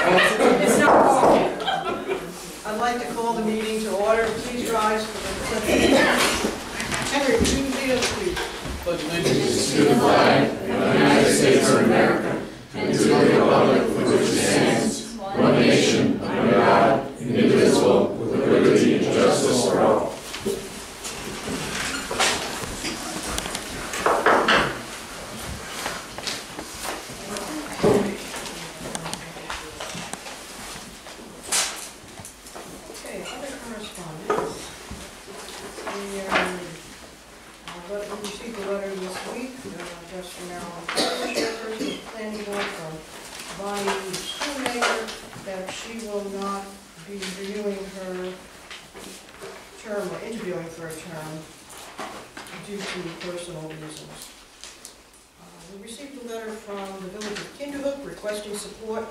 It's not coffee. I'd like to call the meeting to order. Please rise for the pledge. Henry, would you lead us, please? Pledge allegiance to the flag of the United States of America and to the republic for which it stands, one nation, under God, indivisible, with liberty and justice for all. Support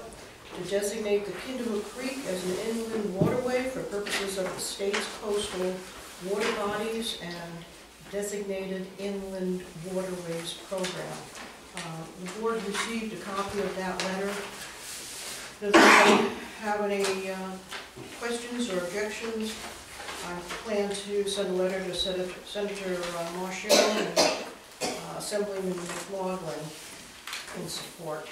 to designate the Kinderhook Creek as an inland waterway for purposes of the state's coastal water bodies and designated inland waterways program. The board received a copy of that letter. Does anyone have any questions or objections? I plan to send a letter to Senator Marshall and Assemblyman McLaughlin in support.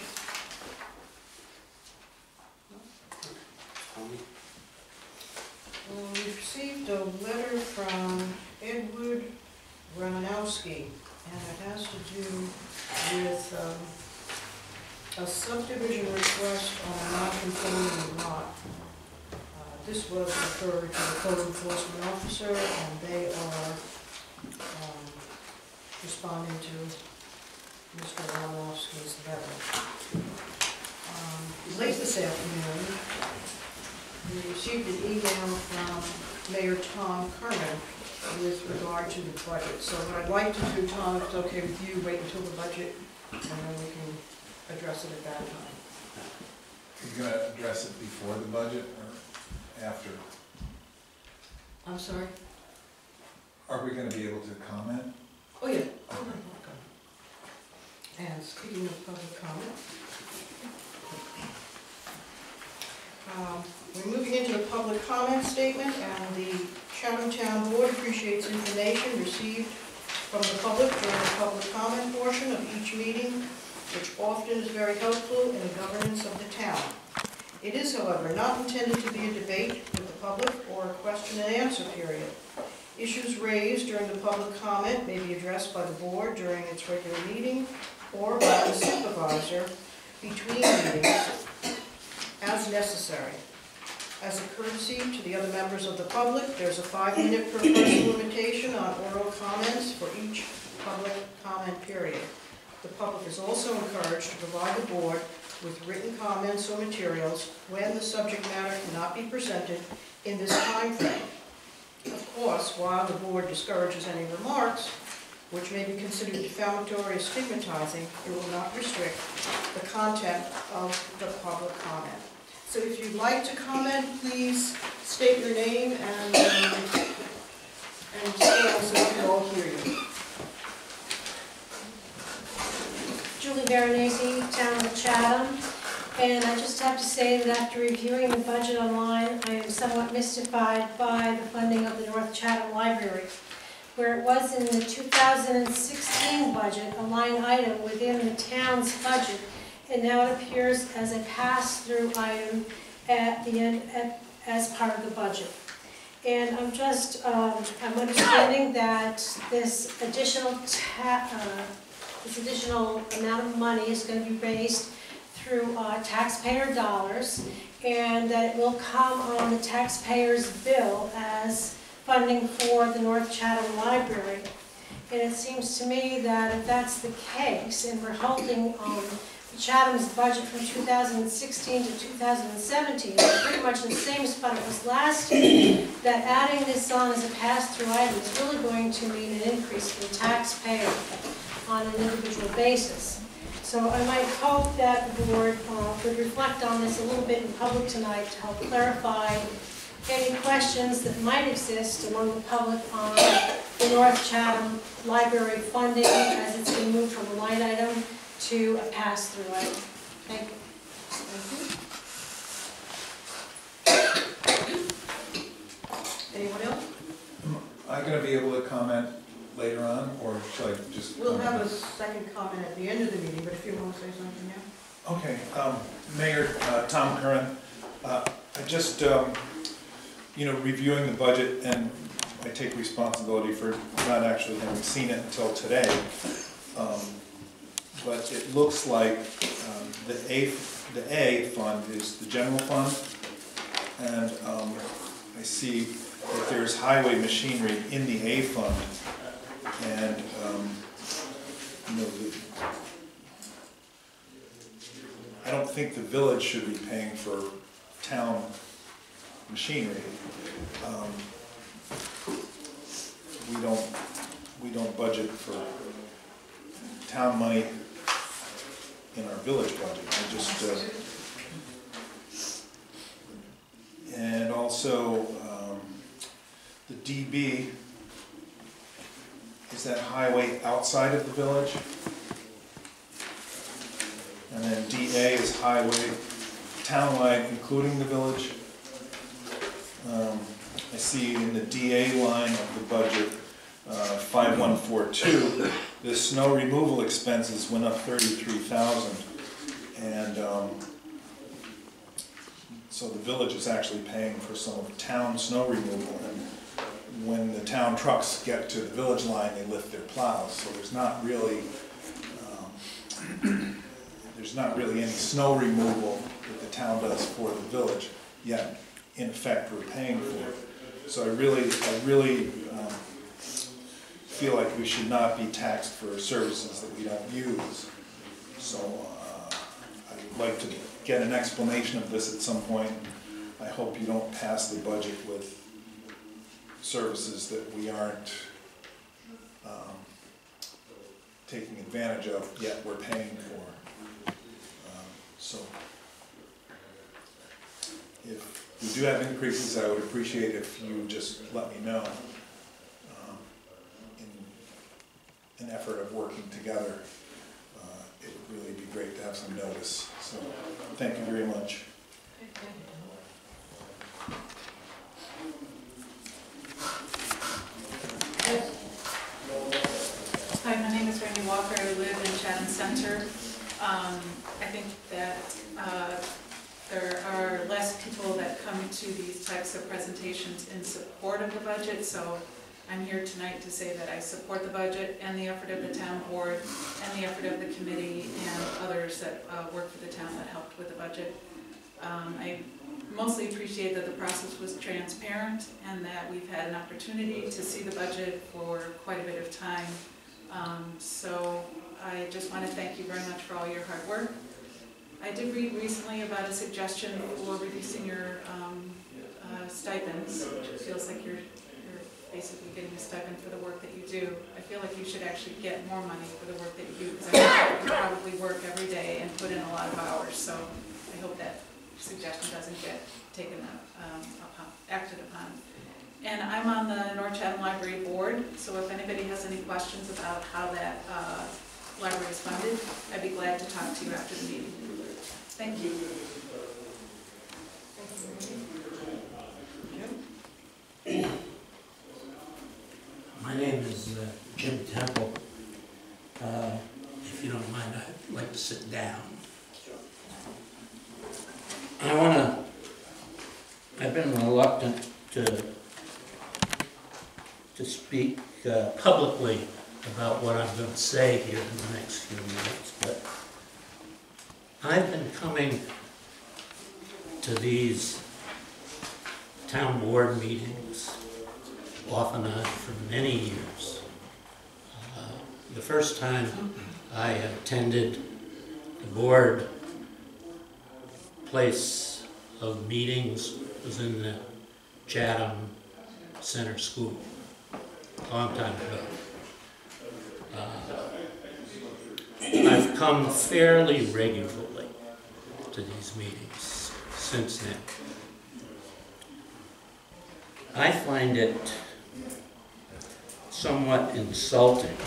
We received a letter from Edward Romanowski, and it has to do with a subdivision request on a non-conforming lot. This was referred to the code enforcement officer, and they are responding to Mr. Romanowski's letter. Late this afternoon, we received an email from Mayor Tom Kerman with regard to the budget. So what I'd like to do, Tom, if it's okay with you, wait until the budget, and then we can address it at that time. Are you going to address it before the budget or after? I'm sorry? Are we going to be able to comment? Oh, yeah. Okay. And speaking of public comment, we're moving into the public comment statement, and the Chatham Town Board appreciates information received from the public during the public comment portion of each meeting, which often is very helpful in the governance of the town. It is, however, not intended to be a debate with the public or a question and answer period. Issues raised during the public comment may be addressed by the board during its regular meeting or by the supervisor between meetings as necessary. As a courtesy to the other members of the public, there's a 5-minute per person limitation on oral comments for each public comment period. The public is also encouraged to provide the board with written comments or materials when the subject matter cannot be presented in this time frame. Of course, while the board discourages any remarks which may be considered defamatory or stigmatizing, it will not restrict the content of the public comment. So if you'd like to comment, please state your name and stand so we can all hear you. Julie Veronese, Town of Chatham, and I just have to say that after reviewing the budget online, I am somewhat mystified by the funding of the North Chatham Library, where it was in the 2016 budget, a line item within the town's budget, and now it appears as a pass-through item at the end as part of the budget. And I'm just, I'm understanding that this additional amount of money is going to be raised through taxpayer dollars, and that it will come on the taxpayer's bill as funding for the North Chatham Library. And it seems to me that if that's the case, and we're holding Chatham's budget from 2016 to 2017, pretty much the same spot it was last year, that adding this on as a pass-through item is really going to mean an increase for the taxpayer on an individual basis. So I might hope that the board would reflect on this a little bit in public tonight to help clarify any questions that might exist among the public on the North Chatham Library funding as it's been moved from a line item to a pass-through item. Thank you. Thank you. gonna be able to comment later on, or shall I just? We'll have a second comment at the end of the meeting, but if you want to say something now. Okay, Mayor, Tom Curran, I just, reviewing the budget, and I take responsibility for not actually having seen it until today, but it looks like the A fund is the general fund, and I see that there's highway machinery in the A fund, and I don't think the village should be paying for town machinery. We don't budget for town money in our village budget. And also the DB, is that highway outside of the village? And then DA is highway townwide, including the village. I see in the DA line of the budget, 5142, the snow removal expenses went up 33,000, and so the village is actually paying for some of the town snow removal. And when the town trucks get to the village line, they lift their plows. So there's not really any snow removal that the town does for the village, yet in effect we're paying for it. So I really feel like we should not be taxed for services that we don't use. So I'd like to get an explanation of this at some point. I hope you don't pass the budget with services that we aren't taking advantage of, yet we're paying for. So if we do have increases, I would appreciate if you just let me know in an effort of working together. It would really be great to have some notice. So thank you very much. Hi, my name is Randy Walker. I live in Chatham Center. I think that there are less people that come to these types of presentations in support of the budget, so I'm here tonight to say that I support the budget and the effort of the town board and the effort of the committee and others that work for the town that helped with the budget. I mostly appreciate that the process was transparent and that we've had an opportunity to see the budget for quite a bit of time. So I just want to thank you very much for all your hard work. I did read recently about a suggestion for reducing your stipends, which feels like you're basically getting a stipend for the work that you do. I feel like you should actually get more money for the work that you do, because I know you probably work every day and put in a lot of hours, so I hope that suggestion doesn't get taken acted upon. And I'm on the North Chatham Library Board, so if anybody has any questions about how that library is funded, I'd be glad to talk to you after the meeting. Thank you. My name is Jim Temple. If you don't mind, I'd like to sit down. I've been reluctant to speak publicly about what I'm going to say here in the next few minutes, but I've been coming to these town board meetings off and on for many years. The first time I attended the board place of meetings was in the Chatham Center School, a long time ago. I've come fairly regularly to these meetings since then. I find it somewhat insulting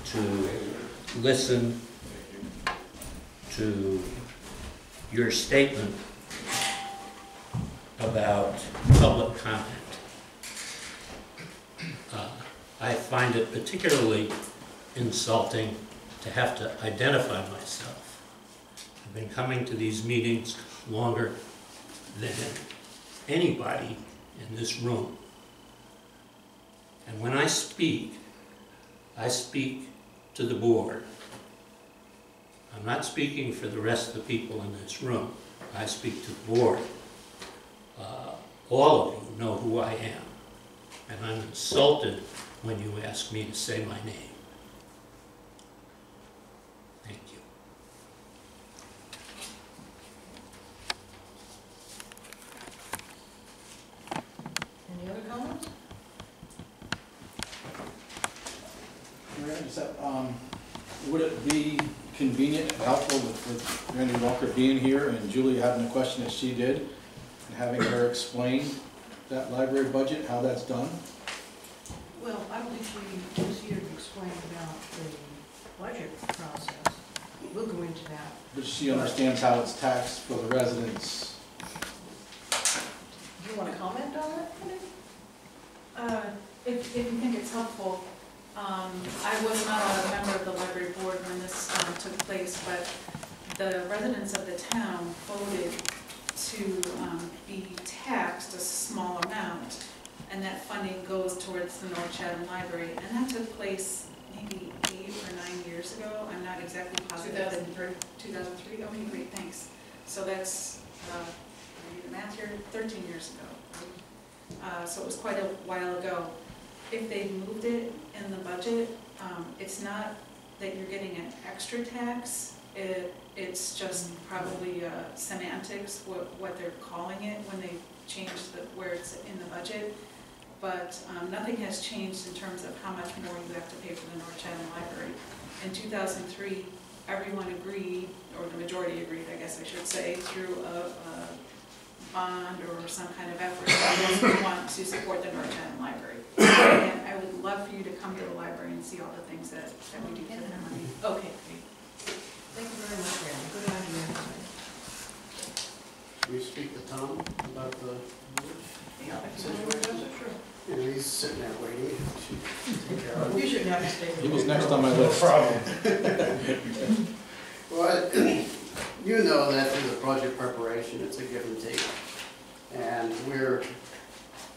to listen to your statement about public comment. I find it particularly insulting to have to identify myself. I've been coming to these meetings longer than anybody in this room. And when I speak to the board. I'm not speaking for the rest of the people in this room. I speak to the board. All of you know who I am. And I'm insulted when you ask me to say my name. Thank you. Any other comments? Would it be convenient and helpful with Randy Walker being here and Julie having a question as she did, and having her explain that library budget, how that's done? Well, I believe she was here to explain about the budget process. We'll go into that. But she understands how it's taxed for the residents. Do you want to comment on that? If you think it's helpful, I was not a member of the library board when this took place, but the residents of the town voted to be taxed a small amount, and that funding goes towards the North Chatham Library, and that took place maybe 8 or 9 years ago. I'm not exactly positive. 2003. 2003? Okay, great, thanks. So that's, I do the math here, 13 years ago. So it was quite a while ago. If they moved it in the budget, it's not that you're getting an extra tax. It's just probably semantics, what they're calling it when they change where it's in the budget. But nothing has changed in terms of how much more you have to pay for the North Chatham Library. In 2003, everyone agreed, or the majority agreed, I guess I should say, through a bond or some kind of effort that we want to support the North Chatham Library. And I would love for you to come to the library and see all the things that we do for their money. Okay, great. Thank you very much, Randy. Good idea. Can you speak to Tom about the Yeah, if you want to address it, sure. You know, he's sitting there waiting. You should take care of him. You shouldn't have to stay. He was next on my list. Well, you know that through the budget preparation, it's a give and take. And we're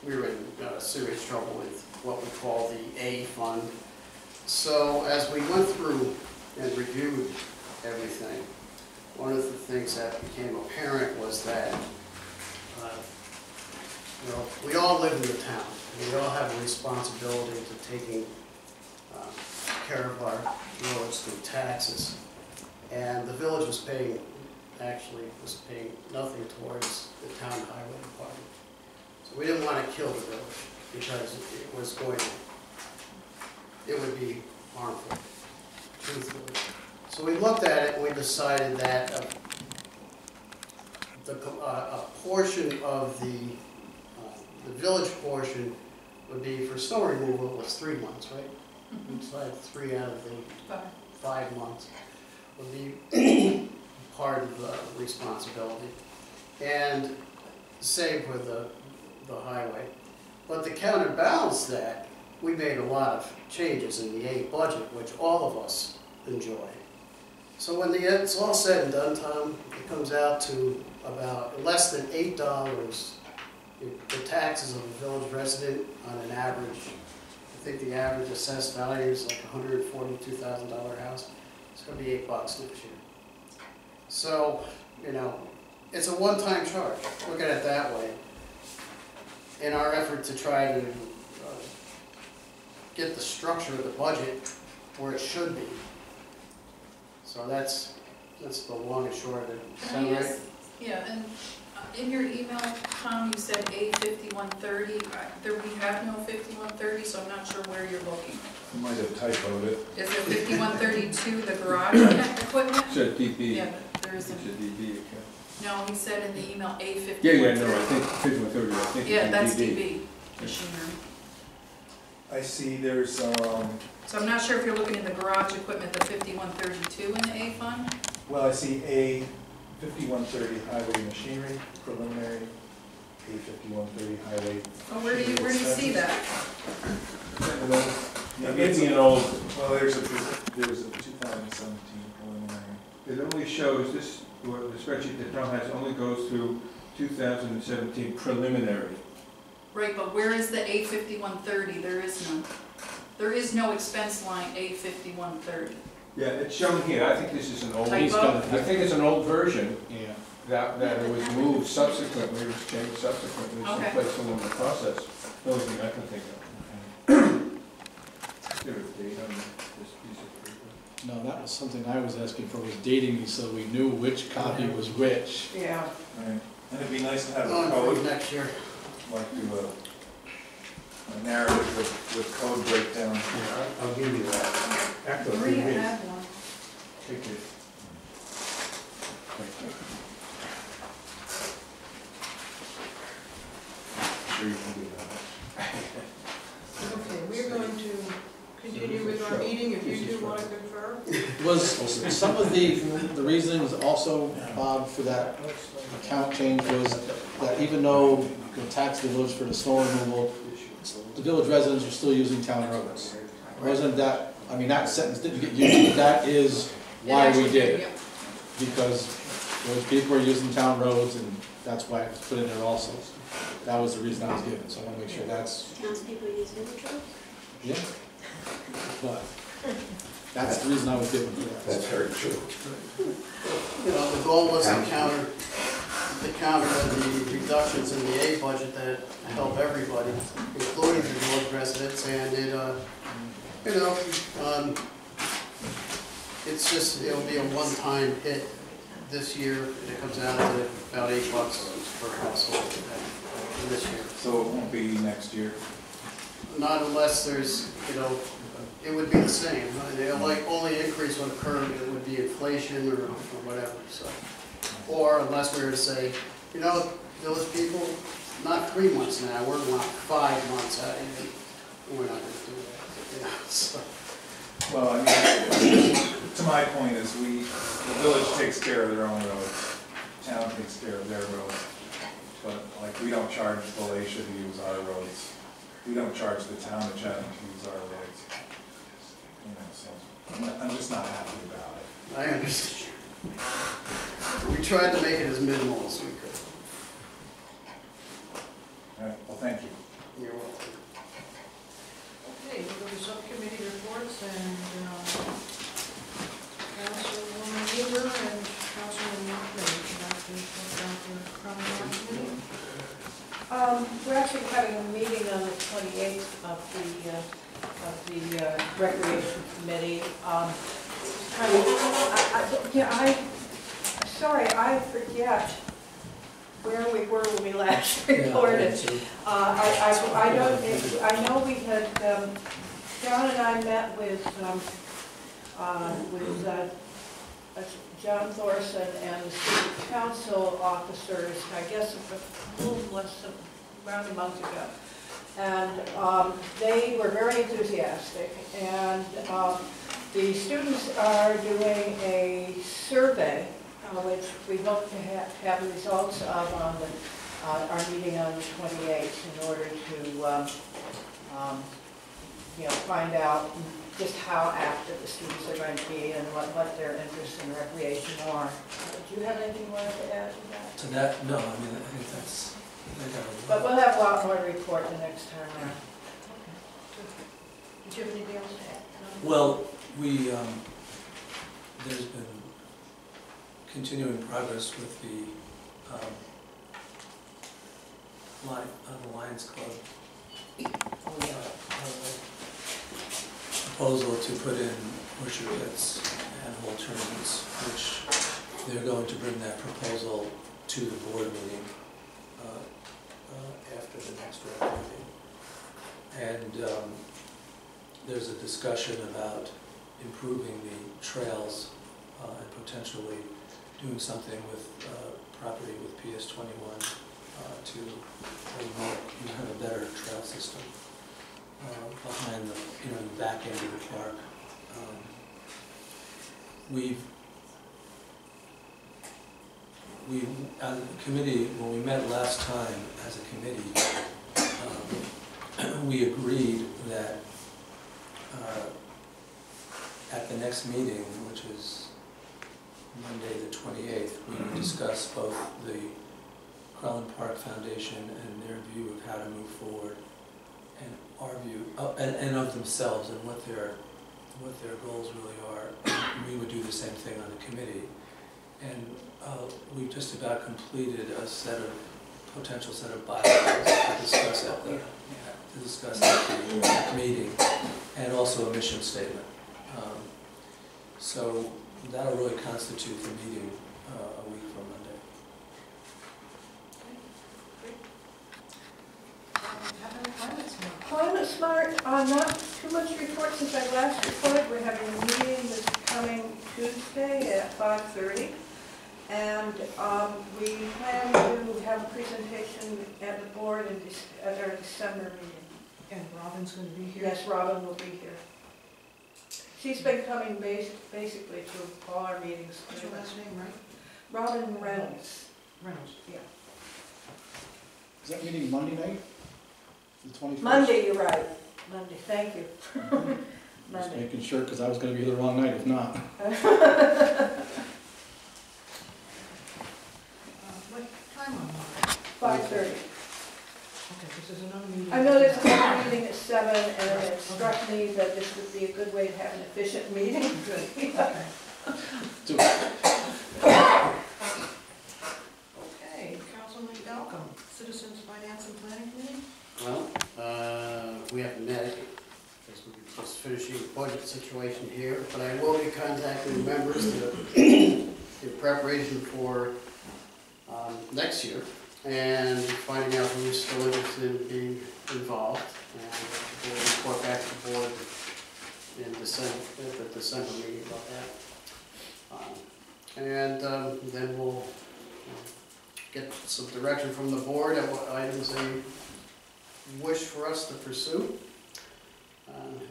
in serious trouble with what we call the A fund. So as we went through and reviewed everything, one of the things that became apparent was that we all live in the town. We all have a responsibility to taking care of our village through taxes. And the village was paying nothing towards the town highway department. So we didn't want to kill the village because it would be harmful, truthfully. So we looked at it and we decided that a portion of the village portion would be for snow removal. It was 3 months, right? It's like 3 out of the 5 months would be part of the responsibility. And same with the highway. But to counterbalance that, we made a lot of changes in the A budget, which all of us enjoy. So when it's all said and done, Tom, it comes out to about less than $8. The taxes of a village resident on an average, I think the average assessed value is like $142,000 house. It's going to be $8 next year. So, it's a one-time charge. Look at it that way. In our effort to try to get the structure of the budget where it should be. So that's the long and short of it. Sound right? Yeah, and in your email, Tom, you said A5130. We have no 5130, so I'm not sure where you're looking. You might have typoed it. Is it 5132, the garage equipment? Should DB. Yeah, but there isn't. Should DB, okay. No, he said in the email A5130. Yeah, no, I think 5130, I think. Yeah, it's that's DB. DB, machinery. I see there's, So I'm not sure if you're looking at the garage equipment, the 5132 in the A fund? well, I see A 5130 highway machinery preliminary A5130 highway. Oh, where do you see that? Maybe an old, Well, there's a 2017 preliminary. it only shows this, or the spreadsheet that Tom has only goes through 2017 preliminary. Right, but where is the A5130? There is no expense line A5130. Yeah, it's shown here. I think this is an old, I He's got it. think it's an old version Yeah. that it was moved subsequently, it was changed subsequently, Okay. someplace along the process. The only thing I can think of. Is there a date on this piece of paper? No, that was something I was asking for, was dating me so we knew which copy was which. Yeah. Right. And it'd be nice to have a Going code, for next year. like do a narrative with code breakdown. I'll give you that. After Maria had one. Take it. Sure you can do that. Okay, we're going to continue with our meeting, if you two want to confer. Was some of the reasons also, Bob, for that account change was that even though the tax the village for the snow removal, the village residents are still using town roads? Wasn't that, I mean, that sentence didn't get used, but that is why we did it. Because those people are using town roads and that's why it was put in there also. That was the reason I was given, so I want to make sure that's, Townspeople use village roads? yeah. But that's the reason I was given for that. That's very true. You know, the goal was to counter the reductions in the A budget that help everybody, including the village residents, and it, you know, it's just, it'll be a one-time hit this year. It comes out to about $8 per household this year. So it won't be next year. Not unless there's, you know, it would be the same. The only increase would occur, it would be inflation or whatever, so. Or unless we were to say, you know, village people, not 3 months now, we're going 5 months out, and we're not going to do that. Yeah, so. Well, I mean, to my point is the village takes care of their own roads, town takes care of their roads. But like, we don't charge Galatia to use our roads. We don't charge the town of Chatham to use our roads. You know, so I'm just not happy about it. I understand. We tried to make it as minimal as we could. All right, well, thank you. You're welcome. Okay, we'll go to subcommittee reports, and Councilwoman Weaver and Councilman Mockman, would you like to talk about the chronology? We're actually having a meeting on the 28th of the Recreation Committee. Sorry, I forget where we were when we last reported. I know we had, John and I met with John Thorson and the city council officers, I guess a little less than around a month ago. And they were very enthusiastic. And the students are doing a survey, which we hope to have the results of on our meeting on the 28th in order to find out just how active the students are going to be and what their interests in recreation are. Do you have anything you wanted to add to that? To that, no, I mean, I think that's, But we'll have a lot more to report the next time around. Did you have anything else to add? No? well, there's been continuing progress with the Lions Club proposal to put in orchard pits and whole tournaments, which they're going to bring that proposal to the board meeting after the next rec meeting. And there's a discussion about improving the trails and potentially doing something with property with PS21 to have a better trail system behind the the back end of the park. we, on the committee, when we met last time as a committee, we agreed that at the next meeting, which is Monday the 28th, we would discuss both the Crowland Park Foundation and their view of how to move forward, and our view, and of themselves and what their goals really are. We would do the same thing on the committee. And we've just about completed a potential set of bylaws to discuss at the meeting, and also a mission statement. So that'll really constitute the meeting a week from Monday. Climate Smart, not too much report since I last reported. We're having a meeting this coming Tuesday at 5:30. And we plan to have a presentation at the board at our December meeting. And Robin's going to be here? Yes, Robin will be here. She's been coming basically to all our meetings. What's your last name, right? Robin Reynolds. Reynolds. Yeah. Is that meeting Monday night? The 21st? Monday, you're right. Monday, thank you. Just Monday. making sure, because I was going to be here the wrong night if not. What time on Monday? 5:30. Okay, because there's another meeting. I know there's another meeting at 7, and it struck me that this would be a good way to have an efficient meeting. Good, okay. Do it. Okay, Councilman Malcolm, Citizens Finance and Planning Committee? Well, we haven't met, because we're just finishing the budget situation here, but I will be contacting members in preparation for next year, and finding out who's still interested in being involved, and we'll report back to the board in December, at the December meeting about that. Then we'll get some direction from the board at what items they wish for us to pursue,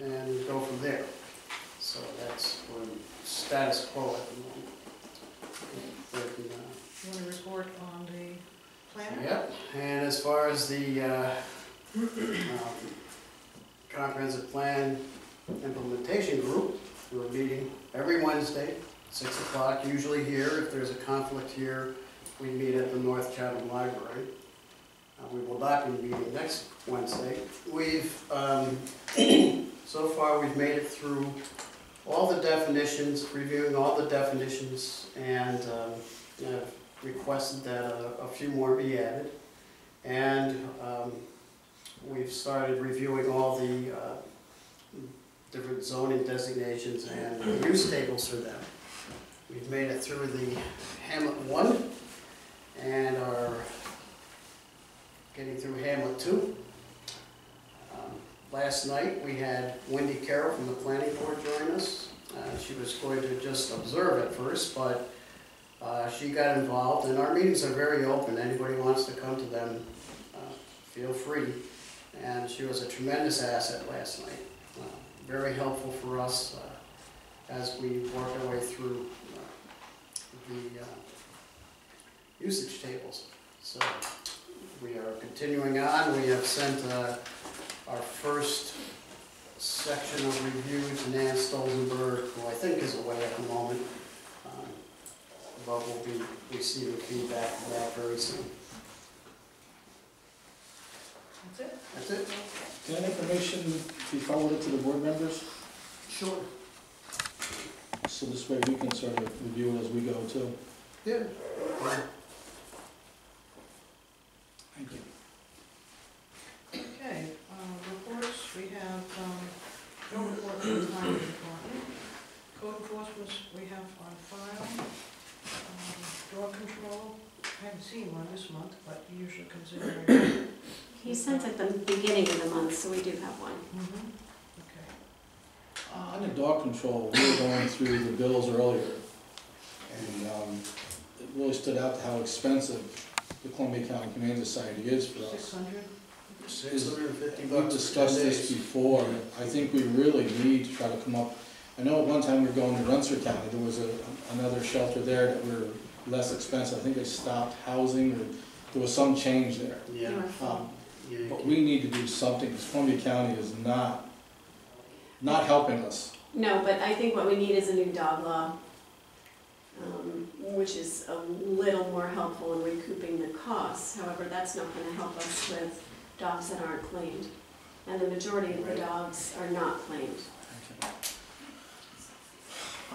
and go from there. So that's the status quo at the moment. You want to report on the planner? Yep, and as far as the comprehensive plan implementation group, we're meeting every Wednesday, 6 o'clock, usually here. If there's a conflict here, we meet at the North Chatham Library. We will not be meeting next Wednesday. We've, so far we've made it through all the definitions, reviewing all the definitions, and requested that a few more be added. And we've started reviewing all the different zoning designations and the use tables for them. We've made it through the Hamlet 1 and are getting through Hamlet 2. Last night we had Wendy Carroll from the planning board join us. She was going to just observe at first, but she got involved, and our meetings are very open. Anybody wants to come to them, feel free. And she was a tremendous asset last night. Very helpful for us as we work our way through the usage tables. So we are continuing on. We have sent our first section of review to Nan Stolzenberg, who I think is away at the moment, but we'll be receiving feedback from that very soon. That's it? That's it? Can that information be forwarded to the board members? Sure. So this way we can sort of review it as we go too. Yeah. Thank you. Okay, reports, we have, no report from the highway department. Code enforcement, we have on file. Dog control, I haven't seen one this month, but you usually consider it. He sent at the beginning of the month, so we do have one. Okay. On the dog control, we were going through the bills earlier, and it really stood out to how expensive the Columbia County Humane Society is for us. 600? $650 We've discussed this before. I think we really need to try to come up. I know at one time we were going to Rensselaer County, there was another shelter there that we were less expensive. I think they stopped housing, or there was some change there. Yeah. Yeah, But we need to do something, because Columbia County is not helping us. No, but I think what we need is a new dog law, which is a little more helpful in recouping the costs. However, that's not going to help us with dogs that aren't cleaned. And the majority of the dogs are not cleaned.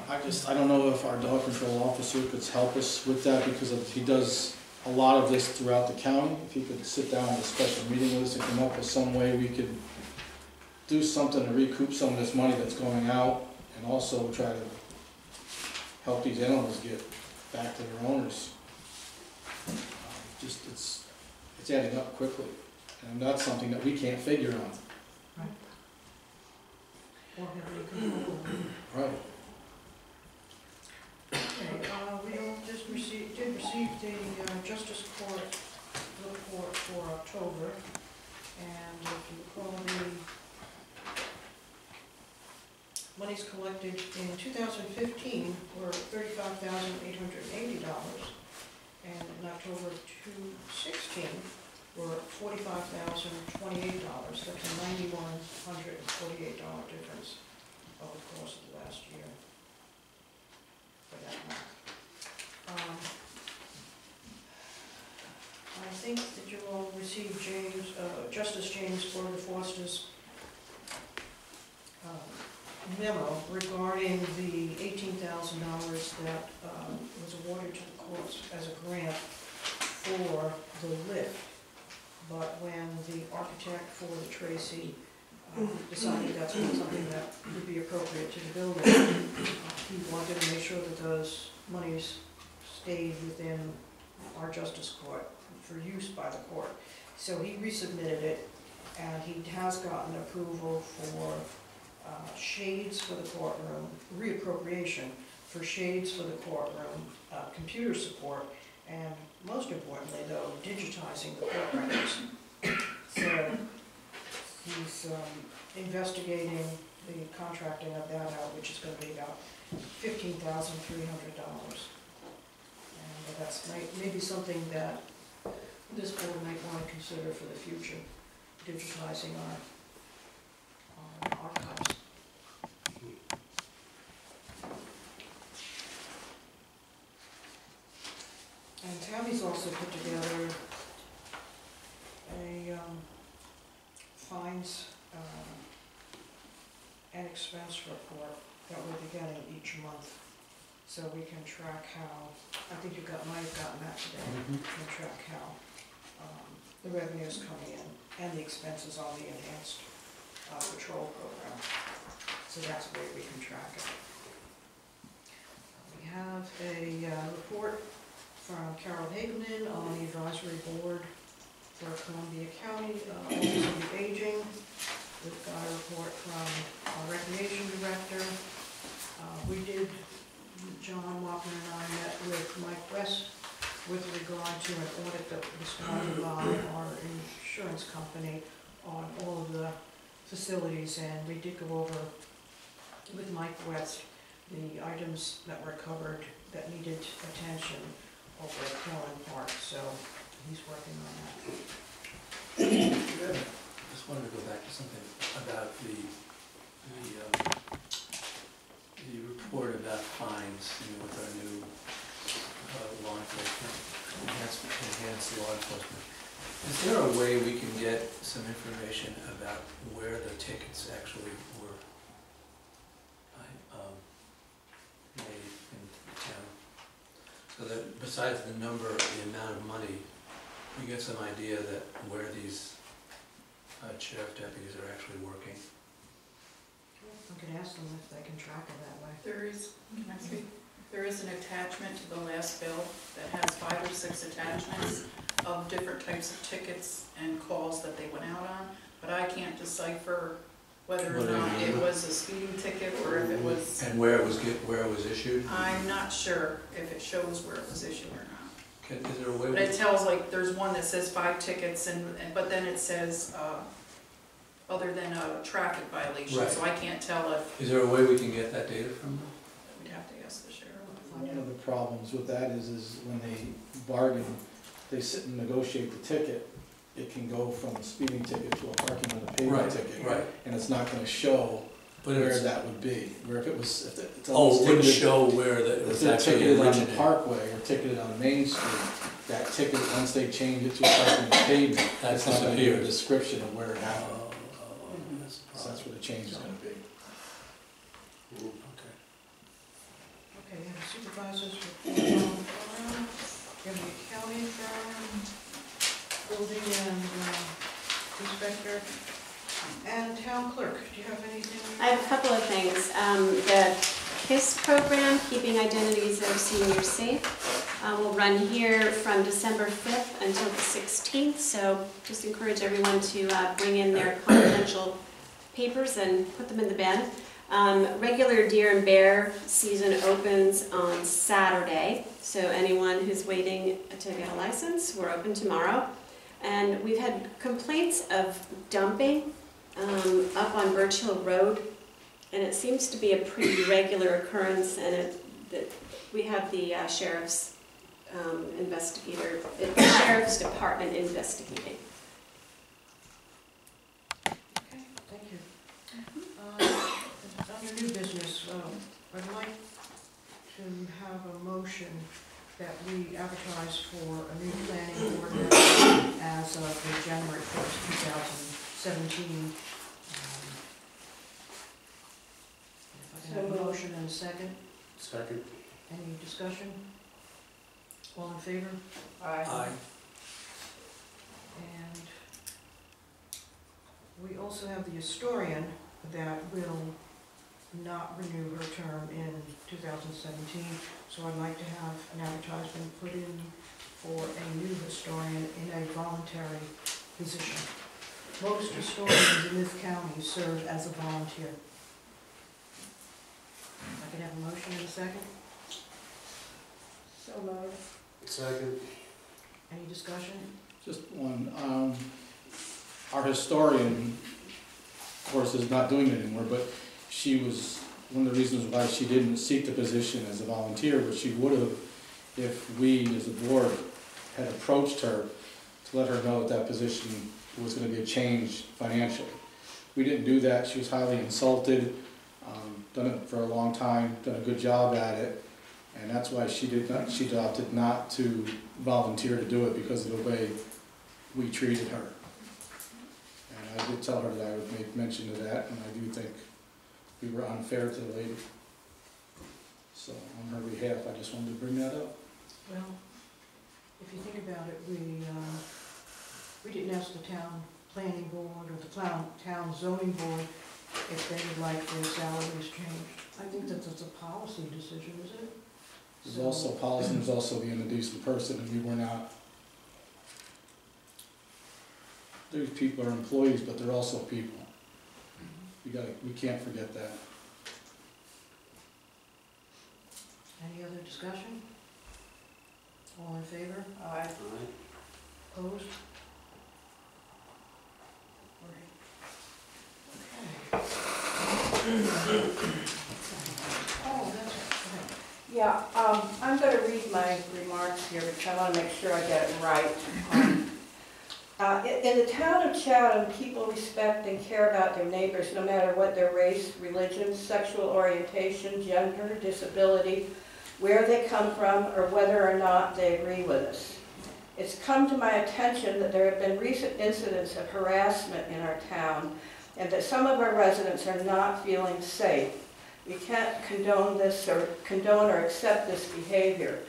I don't know if our dog control officer could help us with that, because he does a lot of this throughout the county. If he could sit down in a special meeting with us and come up with some way we could do something to recoup some of this money that's going out, and also try to help these animals get back to their owners. Just, it's adding up quickly, and that's something that we can't figure on. Or have any control over it. Right. Okay, we all did receive the Justice Court report for October, and if you recall, the monies collected in 2015 were $35,880, and in October 2016 were $45,028. That's a $9,148 difference over the course of the last year. For that month. I think that you all received Justice James Gordon Foster's memo regarding the $18,000 that was awarded to the courts as a grant for the lift. But when the architect for the Tracy decided that's not something that would be appropriate to the building, he wanted to make sure that those monies stayed within our justice court for use by the court. So he resubmitted it, and he has gotten approval for shades for the courtroom, reappropriation for shades for the courtroom, computer support, and most importantly though, digitizing the court records. So he's investigating the contracting of that out, which is going to be about $15,300. And that's maybe something that this board might want to consider for the future, digitizing our archives. And Tammy's also put together a fines and expense report that we'll be getting each month. So we can track how, I think might have gotten that today, we can track how the revenue is coming in and the expenses on the enhanced patrol program. So that's a way we can track it. We have a report from Carol Hagelin on the advisory board for Columbia County Office of the Aging. We've got a report from our recreation director. John Walker and I met with Mike West with regard to an audit that was done by our insurance company on all of the facilities, and we did go over with Mike West the items that were covered that needed attention over at Cullen Park, so he's working on that. Just wanted to go back to something about the report about fines, with our new law enforcement, enhanced law enforcement. Is there a way we can get some information about where the tickets actually were made in town? So that besides the number, the amount of money, we get some idea that where these sheriff deputies are actually working. I can ask them if they can track it that way. Can I speak? There is an attachment to the last bill that has 5 or 6 attachments of different types of tickets and calls that they went out on, but I can't decipher whether or not it was a speeding ticket or if it was... And where it was issued? I'm not sure if it shows where it was issued or not. Is there a way? But it tells, like, there's one that says 5 tickets, but then it says, other than a traffic violation, Right. so I can't tell if... Is there a way we can get that data from them? We'd have to ask the sheriff. One of the problems with that is when they bargain, they sit and negotiate the ticket, it can go from a speeding ticket to a parking with a payment Right, ticket. right. And it's not gonna show But where it's, that would be, where if it was, if it's oh, almost it wouldn't ticketed, show where that it if was they're actually ticketed on the originated. Parkway or ticketed on Main Street, that ticket, once they change it to a parking with payment, That it's not gonna give a disappears. description of where it Oh, happened. that's the So that's problem. where the change is gonna be. Okay. Okay, you have supervisors report on firm, you have the accounting firm, building and inspector, and town clerk. Do you have anything? I have a couple of things. The KISS program, Keeping Identities of Seniors Safe, will run here from December 5th until the 16th. So just encourage everyone to bring in their confidential papers and put them in the bin. Regular deer and bear season opens on Saturday. So anyone who's waiting to get a license, we're open tomorrow. And we've had complaints of dumping up on Birch Hill Road, and it seems to be a pretty regular occurrence, and we have the sheriff's investigator, the sheriff's department investigating. Okay, thank you. Under new business, I'd like to have a motion that we advertise for a new planning board member as of January 1st, 2017. If I can have a motion and a second. Second. Any discussion? All in favor? Aye. And we also have the historian that will not renew her term in 2017, so I'd like to have an advertisement put in for a new historian in a voluntary position. Most historians in this county serve as a volunteer. I can have a motion in a second. So moved. Second. Any discussion? Just one, our historian, of course, is not doing it anymore, but she was, one of the reasons why she didn't seek the position as a volunteer, but she would have if we, as a board, had approached her to let her know that that position was going to be a change financially. We didn't do that. She was highly insulted, done it for a long time, done a good job at it, and that's why she opted not to volunteer to do it, because of the way we treated her. And I did tell her that I would make mention of that, and I do think we were unfair to the lady. So on her behalf, I just wanted to bring that up. Well, if you think about it, we didn't ask the town planning board or the town zoning board if they would like their salaries changed. I think that that's a policy decision, isn't it? There's also policy, there's also being a decent person, and we were not. These people are employees, but they're also people. We can't forget that. Any other discussion? All in favor? Aye. Opposed? Okay. Oh, that's right. Yeah, I'm going to read my remarks here because I want to make sure I get it right. In the town of Chatham, people respect and care about their neighbors no matter what their race, religion, sexual orientation, gender, disability, where they come from, or whether or not they agree with us. It's come to my attention that there have been recent incidents of harassment in our town and that some of our residents are not feeling safe. We can't condone this or accept this behavior.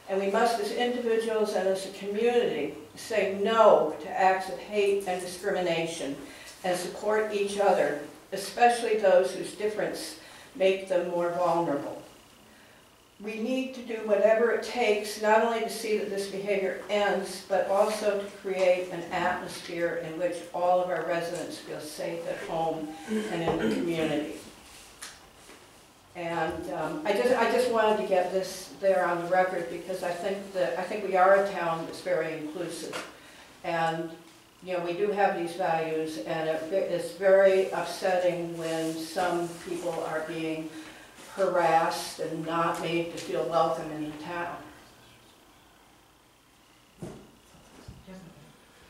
And we must, as individuals and as a community, say no to acts of hate and discrimination and support each other, especially those whose difference make them more vulnerable. We need to do whatever it takes, not only to see that this behavior ends, but also to create an atmosphere in which all of our residents feel safe at home and in the community. And I just wanted to get this there on the record because I think we are a town that's very inclusive, and you know we do have these values, and it's very upsetting when some people are being harassed and not made to feel welcome in the town.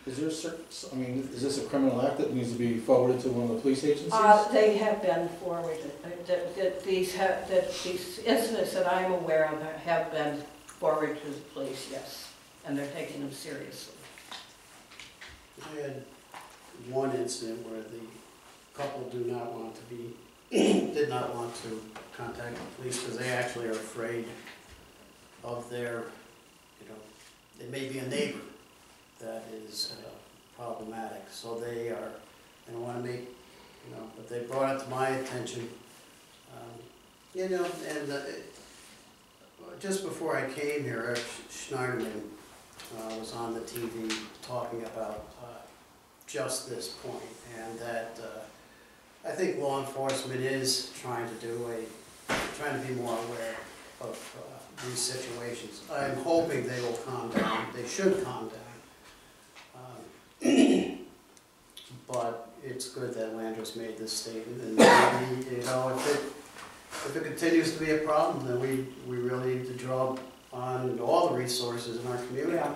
Is there certain, I mean, is this a criminal act that needs to be forwarded to one of the police agencies? They have been forwarded, that these incidents that I'm aware of have been forwarded to the police, yes, and they're taking them seriously. I had one incident where the couple did not want to contact the police because they actually are afraid of their, it may be a neighbor that is problematic. So they don't want to make, but they brought it to my attention, and just before I came here, Eric Schneiderman was on the TV talking about just this point, and that I think law enforcement is trying to be more aware of these situations. I'm hoping they will calm down. They should calm down. But it's good that Landris made this statement, and maybe, if it continues to be a problem, then we really need to draw on all the resources in our community. Yeah.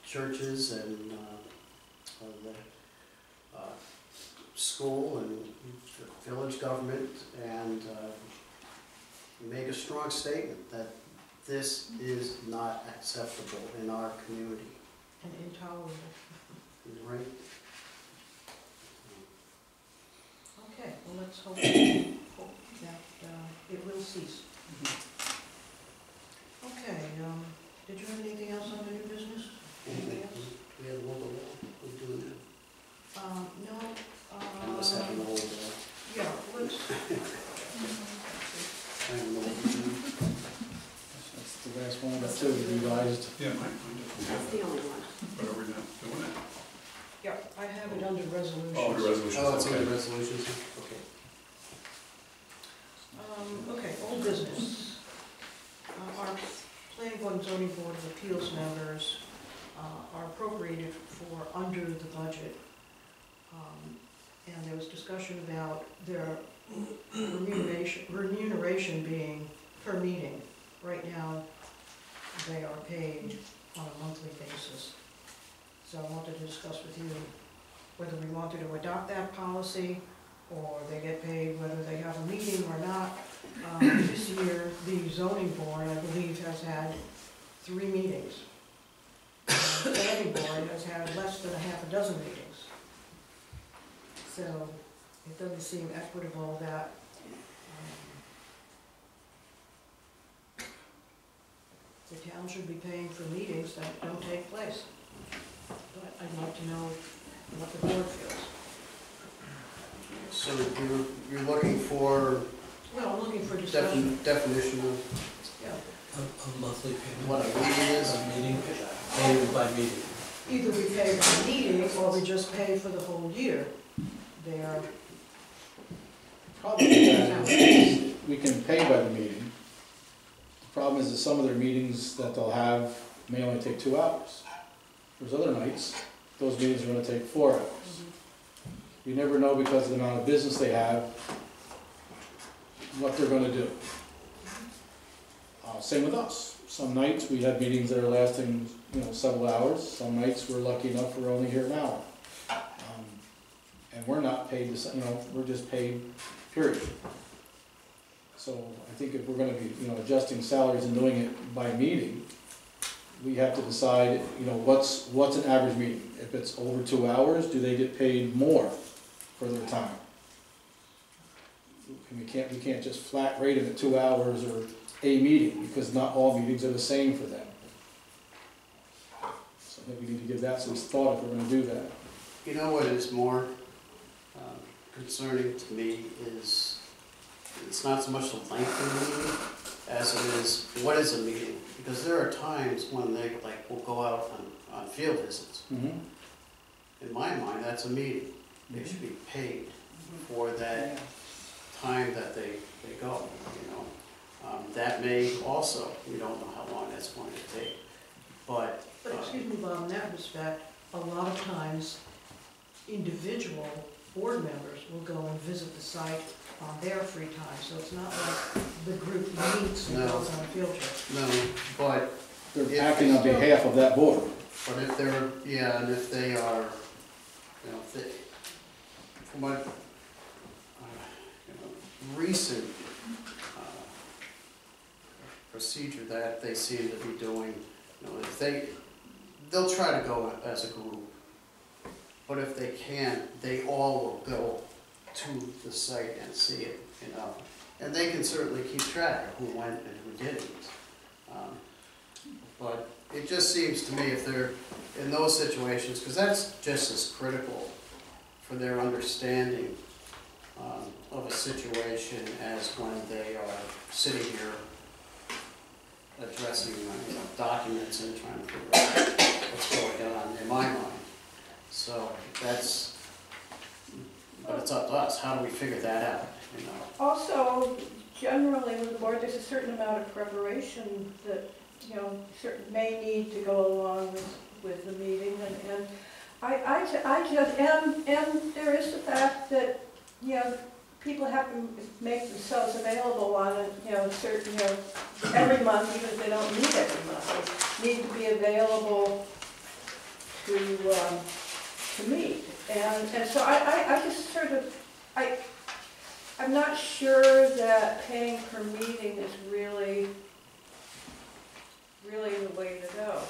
Churches and the school and village government, and make a strong statement that this is not acceptable in our community. And intolerable. Right? Okay, well, let's hope that it will cease. Okay, did you have anything else on the new business? Anything else? We have local law, we're doing it. No. Unless having the whole, Yeah, let's, I don't know what we're doing. That's the last one, that's two revised. Yeah, That's the only one. what are we not doing it? yeah, I have it under resolutions. Oh, the resolution. Oh, it's in the resolutions, okay. Okay, old business. Our planning board and zoning board of appeals members are appropriated for under the budget. And there was discussion about their remuneration being per meeting. Right now, they are paid on a monthly basis. So I wanted to discuss with you whether we wanted to adopt that policy, or they get paid whether they have a meeting or not. This year, the zoning board, I believe, has had 3 meetings. The planning board has had less than a half a dozen meetings. So it doesn't seem equitable that the town should be paying for meetings that don't take place. But I'd like to know what the board feels. So you're looking for Well, I'm looking for discussion. definition of Yeah. A monthly payment. what a meeting is? A meeting, paid by meeting. Either we pay by meeting or we just pay for the whole year. They are, Problem is we can pay by the meeting. The problem is that some of their meetings that they'll have may only take 2 hours. There's other nights, those meetings are gonna take 4 hours. You never know, because of the amount of business they have, what they're gonna do. Same with us. Some nights we have meetings that are lasting, several hours. Some nights we're lucky enough we're only here an hour. And we're not paid, we're just paid, period. So I think if we're gonna be, adjusting salaries and doing it by meeting, we have to decide, what's an average meeting? If it's over 2 hours, do they get paid more for their time? And we can't just flat rate them at 2 hours or a meeting, because not all meetings are the same for them. So I think we need to give that some thought if we're gonna do that. You know what is more concerning to me is, it's not so much the length of the meeting as it is, what is a meeting? Because there are times when they will go out on field visits. Mm-hmm. In my mind, that's a meeting. They should be paid for that time that they go, That may also, we don't know how long that's going to take, but. but excuse me, Bob, in that respect, a lot of times, individual board members will go and visit the site on their free time, so it's not like the group meets and No. goes on a field trip. No, but, They're acting on behalf of that board. but if they're, yeah, and if they are, you know, if they, from what, recent procedure that they seem to be doing, you know, if they'll try to go as a group, but if they can't, they all will go to the site and see it, you know. And they can certainly keep track of who went and who didn't. But it just seems to me if they're in those situations, because that's just as critical for their understanding of a situation as when they are sitting here addressing documents and trying to figure out what's going on in my mind. So that's, but it's up to us. How do we figure that out, you know? Also, generally with the board, there's a certain amount of preparation that, you know, may need to go along with the meeting, and I just, and there is the fact that, you know, people have to make themselves available on a, you know, certain, you know, every month, even if they don't meet every month, they need to be available to meet. And so I just sort of, I'm not sure that paying per meeting is really the way to go.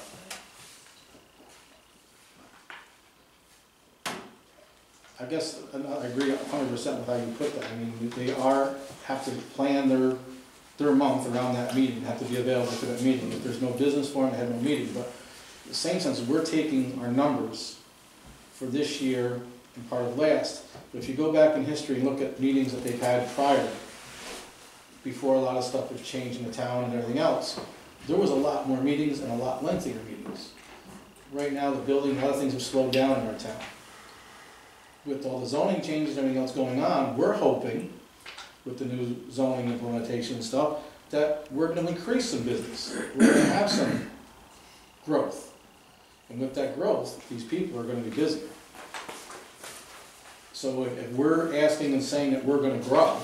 I guess, and I agree 100% with how you put that. I mean, they have to plan their month around that meeting, have to be available for that meeting. If there's no business for them, they have no meeting. But in the same sense, we're taking our numbers for this year and part of last. But if you go back in history and look at meetings that they've had prior, before a lot of stuff has changed in the town and everything else, there was a lot more meetings and a lot lengthier meetings. Right now, the building, a lot of things have slowed down in our town. With all the zoning changes and everything else going on, we're hoping, with the new zoning implementation and stuff, that we're going to increase some business. We're going to have some growth. And with that growth, these people are going to be busy. So if we're asking and saying that we're going to grow,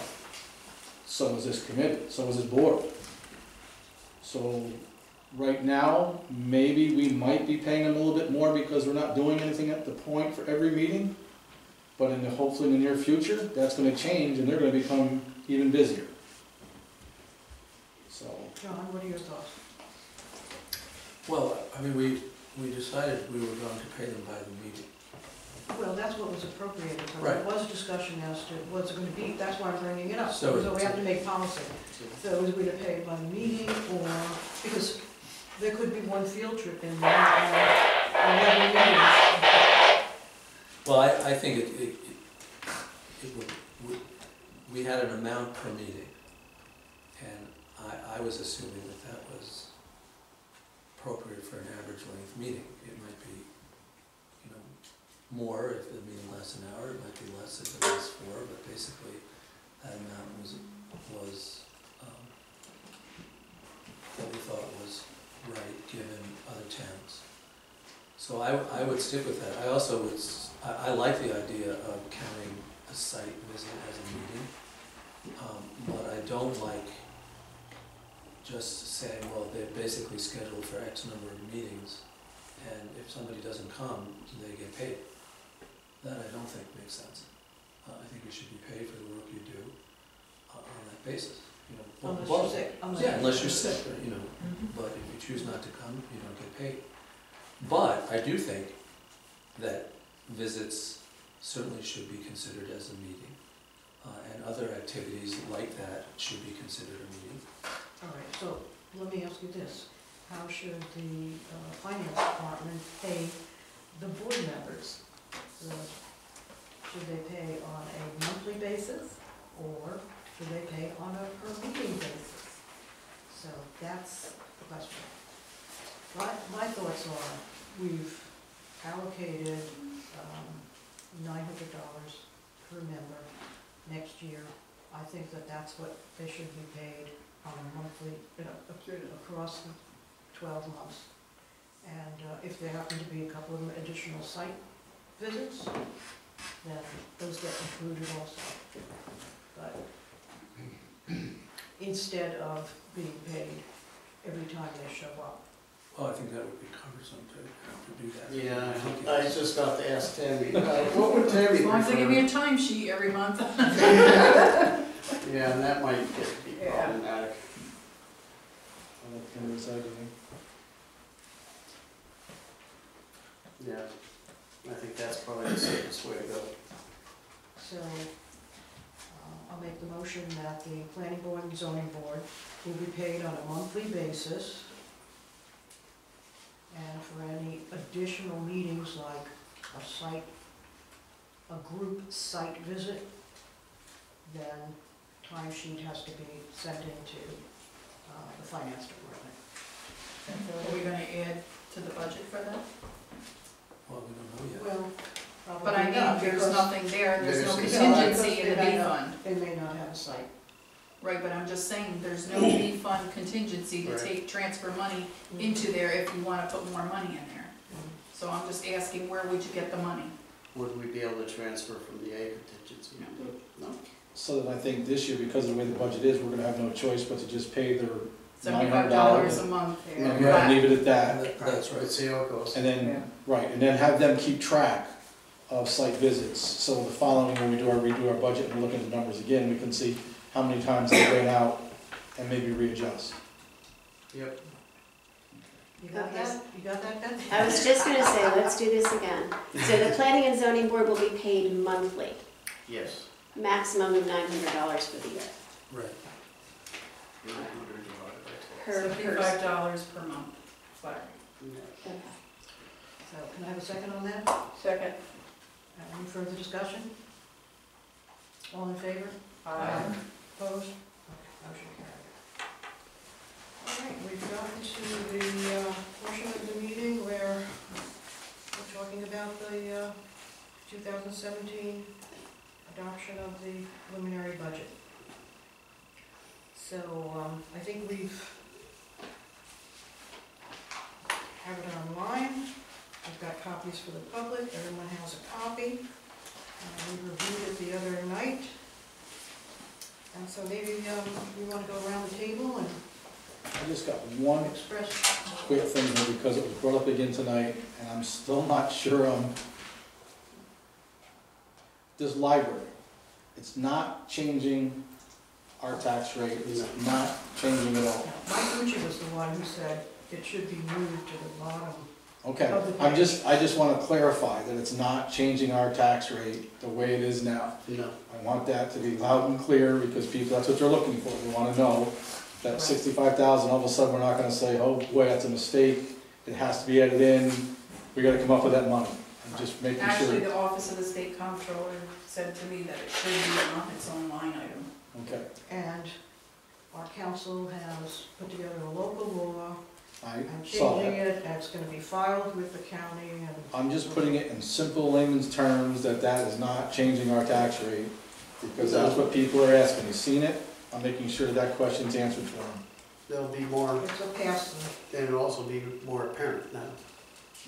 so is this committee, so is this board. So right now, maybe we might be paying them a little bit more because we're not doing anything at the point for every meeting. But hopefully in the near future, that's going to change and they're going to become even busier. So, John, what are your thoughts? Well, I mean, we decided we were going to pay them by the meeting. Well, that's what was appropriated, but Right. there was a discussion as to what's it going to be, that's why I'm bringing it up. So So we have to make policy. So is we to pay it by the meeting, or, because there could be one field trip in there, and 11 meetings. Well, I think we had an amount per meeting, and I was assuming that was appropriate for an average length meeting. It might be, you know, more if the meeting lasts an hour, it might be less if it lasts 4, but basically that amount was what we thought was right given other towns. So I would stick with that. I also would, I like the idea of counting a site visit as a meeting, but I don't like just saying, well, they're basically scheduled for X number of meetings, and if somebody doesn't come, they get paid. That I don't think makes sense. I think you should be paid for the work you do on that basis. You know, Unless you're sick. yeah, unless you're sick, you know. But if you choose not to come, you don't get paid. But I do think that visits certainly should be considered as a meeting, and other activities like that should be considered a meeting. All right, so let me ask you this. How should the finance department pay the board members? Should they pay on a monthly basis, or should they pay on a per meeting basis? So that's the question. My thoughts are, we've allocated $900 per member next year. I think that that's what they should be paid on a monthly, across the 12 months. And if there happen to be a couple of additional site visits, then those get included also. But instead of being paid every time they show up. Well, I think that would be cumbersome to do that. Yeah, I just got to ask Tammy, what would Tammy As long as they give me prefer? a timesheet every month. Yeah, and that might be Yeah. problematic. I'll let Kim decide, you think? Yeah, I think that's probably the safest way to go. So, I'll make the motion that the planning board and zoning board will be paid on a monthly basis. And for any additional meetings like a group site visit, then timesheet has to be sent into the finance department. Are we gonna add to the budget for that? Well, we don't know yet. Well, probably But I not, mean, there's because nothing there, there's no There's- contingency in the because B fund. they may not have a site. Right, but I'm just saying, there's no B fund contingency to Right. transfer money into there if you wanna put more money in there. So I'm just asking, where would you get the money? Would we be able to transfer from the A contingency? No? So then I think this year, because of the way the budget is, we're gonna have no choice but to just pay their $75 a month. and we're gonna leave it at that. That's right. Let's see how it goes. And then, right, and then have them keep track of site visits. So the following, when we redo our budget and look at the numbers again, we can see how many times they went out and maybe readjust. Yep. You got that? You got that, Beth? I was just gonna say, let's do this again. So the planning and zoning board will be paid monthly, Yes. maximum of $900 for the year. Right. 900 divided by Per person. $75 per month, sorry. 12. Okay. So can I have a second on that? Second. Any further discussion? All in favor? Opposed? Okay, motion carried. All right, we've gotten to the portion of the meeting where we're talking about the 2017 adoption of the preliminary budget. So I think we've have it online. We've got copies for the public. Everyone has a copy. We reviewed it the other night. And so maybe we want to go around the table and I just got one express. quick thing here because it was brought up again tonight, and I'm still not sure this library, it's not changing our tax rate, it's not changing at all. Mike Gucci was the one who said it should be moved to the bottom. Okay, I just want to clarify that it's not changing our tax rate the way it is now. No. I want that to be loud and clear because people, that's what they're looking for. They want to know that 65,000, all of a sudden, we're not going to say, oh boy, that's a mistake. It has to be added in. We got to come up with that money. And just making Actually, sure. the Office of the State Comptroller said to me that it should be on its own line item. Okay, And our council has put together a local law I and saw changing that. it, and it's going to be filed with the county and. I'm just putting it in simple layman's terms that that is not changing our tax rate because that's what people are asking. You've seen it? I'm making sure that question's answered for them. There'll be more, It's a pass-through. and it'll also be more apparent now,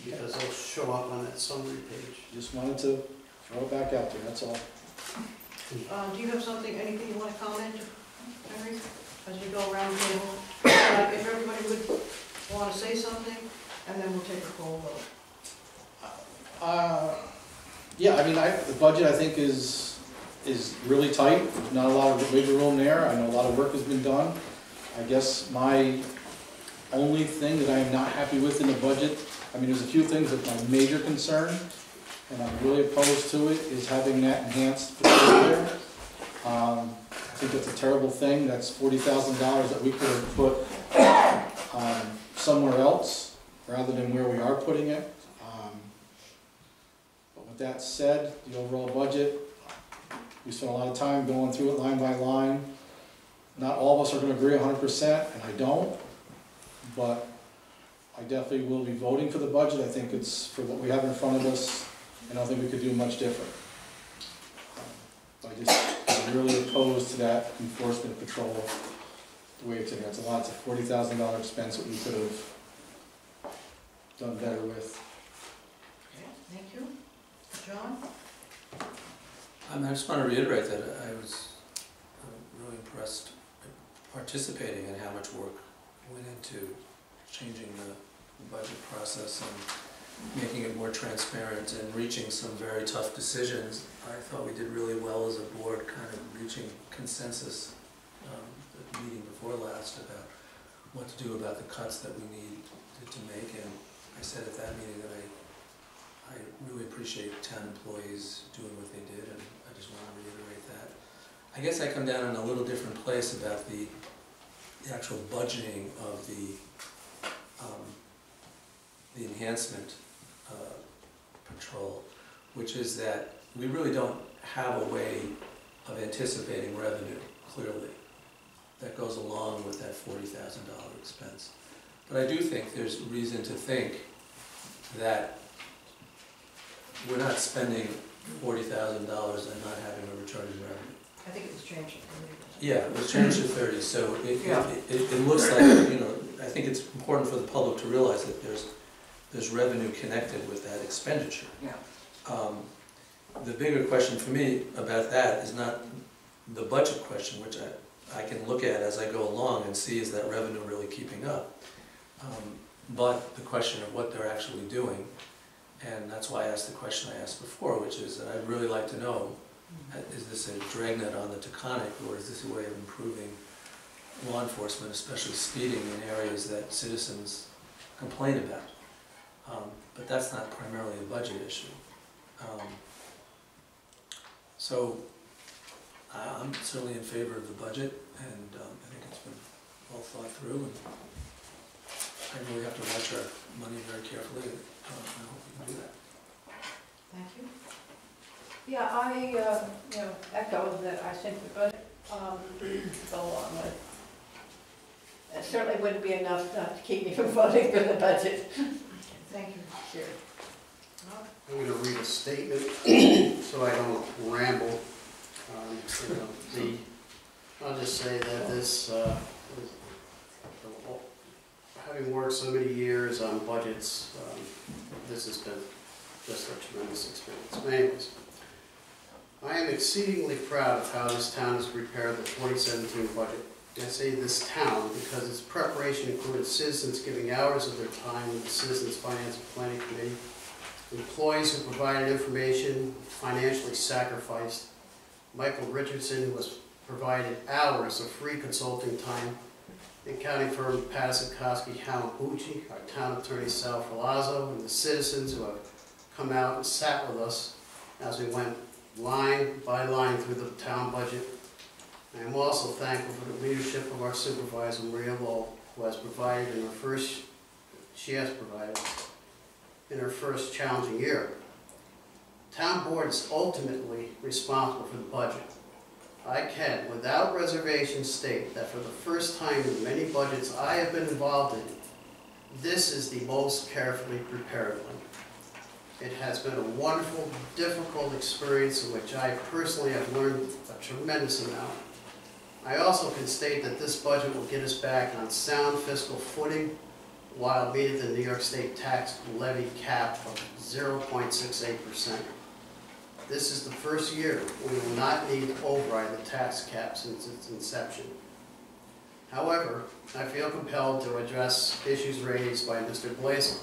because it'll show up on that summary page. Just wanted to throw it back out there, that's all. Do you have something, anything you want to comment, Henry, as we go around the table? If everybody would want to say something, and then we'll take a poll vote. Yeah, I mean, the budget I think is really tight. There's not a lot of wiggle room there. I know a lot of work has been done. I guess my only thing that I am not happy with in the budget, I mean, there's a few things that my major concern, and I'm really opposed to it, is having that enhanced facility there. I think that's a terrible thing. That's $40,000 that we could have put somewhere else rather than where we are putting it. But with that said, the overall budget, we spent a lot of time going through it line by line. Not all of us are going to agree 100%, and I don't, but I definitely will be voting for the budget. I think it's for what we have in front of us, and I don't think we could do much different. I'm really opposed to that enforcement patrol the way it's in there. It's a $40,000 expense that we could have done better with. Okay, thank you. John? I just want to reiterate that I was really impressed participating in how much work went into changing the budget process and making it more transparent and reaching some very tough decisions. I thought we did really well as a board, kind of reaching consensus the meeting before last about what to do about the cuts that we need to make. And I said at that meeting that I really appreciate town employees doing what they did, and I just want to reiterate that. I guess I come down in a little different place about the actual budgeting of the enhancement patrol, which is that we really don't have a way of anticipating revenue clearly that goes along with that $40,000 expense. But I do think there's reason to think that we're not spending $40,000 and not having a return in revenue. I think it was changed to 30. Yeah, it was changed to 30, so Yeah. it looks like, I think it's important for the public to realize that there's revenue connected with that expenditure. Yeah. The bigger question for me about that is not the budget question, which I can look at as I go along and see is that revenue really keeping up, but the question of what they're actually doing. And that's why I asked the question I asked before, which is that I'd really like to know, is this a dragnet on the Taconic, or is this a way of improving law enforcement, especially speeding in areas that citizens complain about? But that's not primarily a budget issue. So I'm certainly in favor of the budget, and I think it's been well thought through, and I really have to watch our money very carefully. I hope we can do that. Thank you. Yeah, I echo that I think the budget go along with. It certainly wouldn't be enough not to keep me from voting for the budget. Thank you. Sure. I'm going to read a statement so I don't ramble. I'll just say that this, having worked so many years on budgets, this has been just a tremendous experience. But anyways, I am exceedingly proud of how this town has prepared the 2017 budget. I say this town because its preparation included citizens giving hours of their time with the Citizens Finance Planning Committee, employees who provided information, financially sacrificed, Michael Richardson, who was provided hours of free consulting time, the accounting firm Patterson-Koski Hamaguchi, our town attorney Sal Filazzo, and the citizens who have come out and sat with us as we went line by line through the town budget. I am also thankful for the leadership of our supervisor, Maria Lowell, who has provided in her first challenging year. Town board is ultimately responsible for the budget. I can, without reservation, state that for the first time in many budgets I have been involved in, this is the most carefully prepared one. It has been a wonderful, difficult experience in which I personally have learned a tremendous amount. I also can state that this budget will get us back on sound fiscal footing while meeting the New York State tax levy cap of 0.68%. This is the first year we will not need to override the tax cap since its inception. However, I feel compelled to address issues raised by Mr. Blaisdell.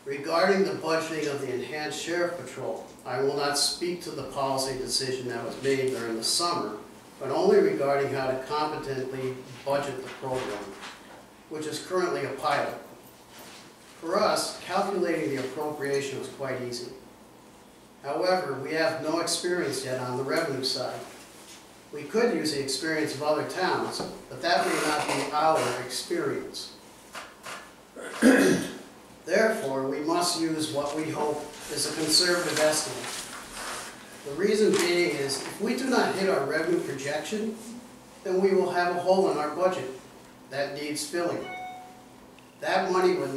Regarding the budgeting of the enhanced sheriff patrol, I will not speak to the policy decision that was made during the summer, but only regarding how to competently budget the program, which is currently a pilot. For us, calculating the appropriation was quite easy. However, we have no experience yet on the revenue side. We could use the experience of other towns, but that may not be our experience. Therefore, we must use what we hope is a conservative estimate. The reason being is, if we do not hit our revenue projection, then we will have a hole in our budget that needs filling. That money would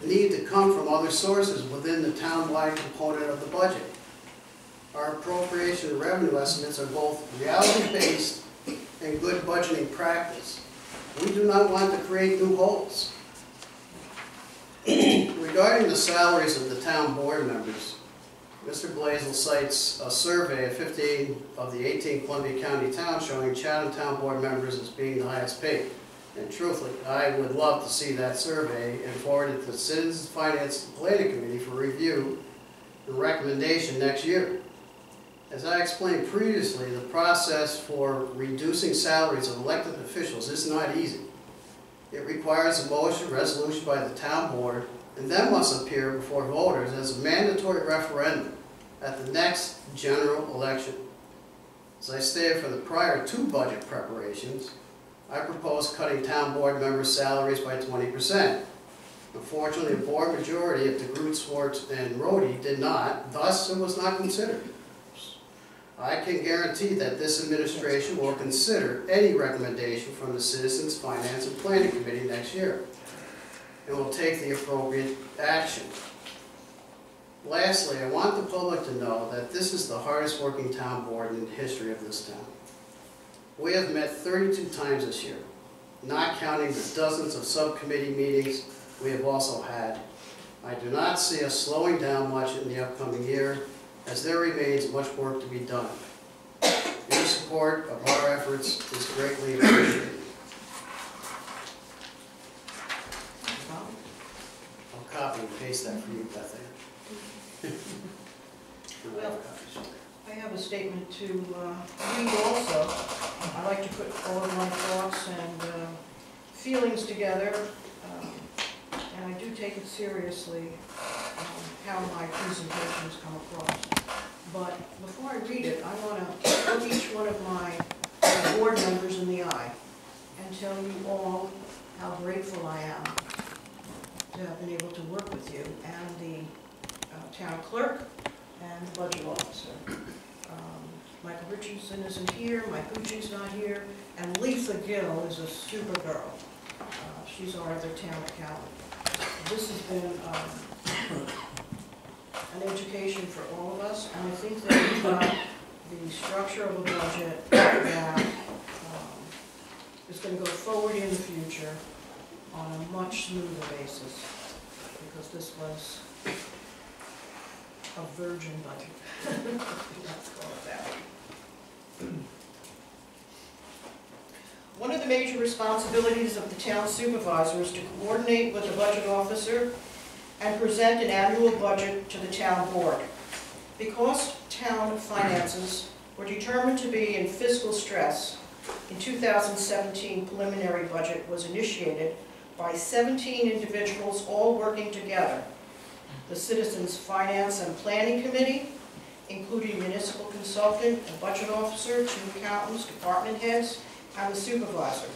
need to come from other sources within the town-wide component of the budget. Our appropriation and revenue estimates are both reality-based and good budgeting practice. We do not want to create new holes. Regarding the salaries of the town board members, Mr. Blazel cites a survey of 15 of the 18 Columbia County towns showing Chatham Town Board members as being the highest paid. And truthfully, I would love to see that survey and forward it to the Citizens Finance and Planning Committee for review and recommendation next year. As I explained previously, the process for reducing salaries of elected officials is not easy. It requires a motion, resolution by the town board, and then must appear before voters as a mandatory referendum at the next general election. As I stated for the prior 2 budget preparations, I proposed cutting town board members' salaries by 20%. Unfortunately, the board majority of DeGroot, Swartz, and Rhodey did not, thus it was not considered. I can guarantee that this administration will consider any recommendation from the Citizens Finance and Planning Committee next year and will take the appropriate action. Lastly, I want the public to know that this is the hardest working town board in the history of this town. We have met 32 times this year, not counting the dozens of subcommittee meetings we have also had. I do not see us slowing down much in the upcoming year, as there remains much work to be done. Your support of our efforts is greatly appreciated. I'll copy and paste that for you, Beth Ann. Well, I have a statement to read also. I like to put all of my thoughts and feelings together, and I do take it seriously how my presentations come across. But before I read it, I want to look each one of my board members in the eye and tell you all how grateful I am to have been able to work with you and the town clerk and the budget officer. Michael Richardson isn't here, Mike Gucci's not here, and Lisa Gill is a super girl. She's our other town accountant. This has been an education for all of us, and I think that we've got the structure of a budget that is going to go forward in the future on a much smoother basis, because this was a virgin budget. Let's call it that. One of the major responsibilities of the town supervisor is to coordinate with the budget officer and present an annual budget to the town board. Because town finances were determined to be in fiscal stress, in 2017 preliminary budget was initiated by 17 individuals all working together. The Citizens Finance and Planning Committee, including municipal consultant, a budget officer, 2 accountants, department heads, and the supervisor.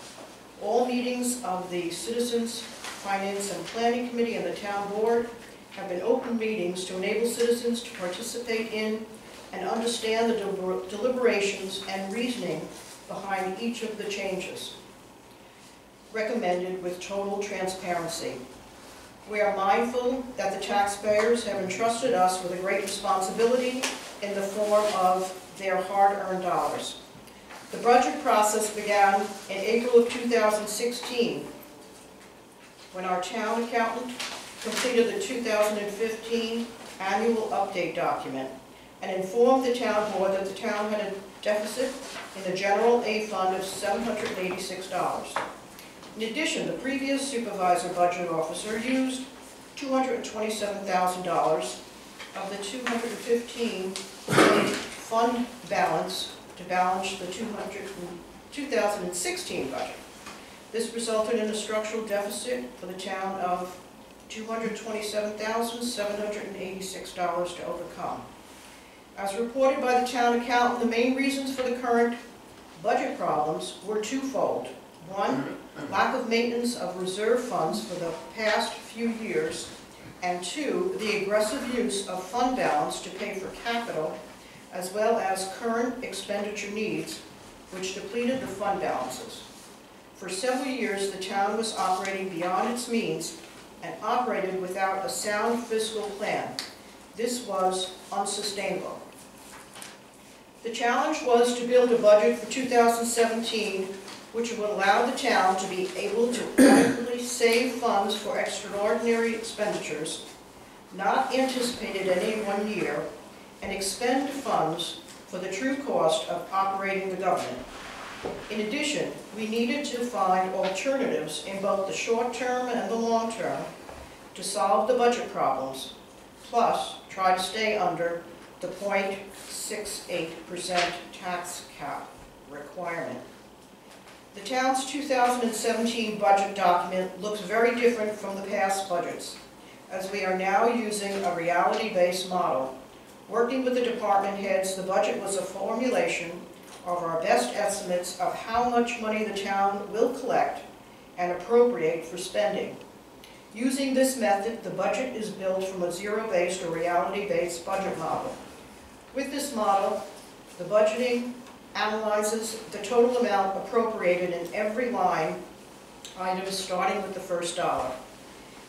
All meetings of the Citizens Finance and Planning Committee and the town board have been open meetings to enable citizens to participate in and understand the deliberations and reasoning behind each of the changes recommended with total transparency. We are mindful that the taxpayers have entrusted us with a great responsibility in the form of their hard-earned dollars. The budget process began in April of 2016 when our town accountant completed the 2015 annual update document and informed the town board that the town had a deficit in the general aid fund of $786. In addition, the previous supervisor budget officer used $227,000 of the 2015 fund balance to balance the 2016 budget. This resulted in a structural deficit for the town of $227,786 to overcome. As reported by the town accountant, the main reasons for the current budget problems were twofold. One, lack of maintenance of reserve funds for the past few years, and 2, the aggressive use of fund balance to pay for capital as well as current expenditure needs, which depleted the fund balances. For several years, the town was operating beyond its means and operated without a sound fiscal plan. This was unsustainable. The challenge was to build a budget for 2017 which would allow the town to be able to adequately save funds for extraordinary expenditures not anticipated in any one year, and expend funds for the true cost of operating the government. In addition, we needed to find alternatives in both the short term and the long term to solve the budget problems, plus try to stay under the 0.68% tax cap requirement. The town's 2017 budget document looks very different from the past budgets, as we are now using a reality-based model. Working with the department heads, the budget was a formulation of our best estimates of how much money the town will collect and appropriate for spending. Using this method, the budget is built from a zero-based or reality-based budget model. With this model, the budgeting analyzes the total amount appropriated in every line item starting with the first dollar.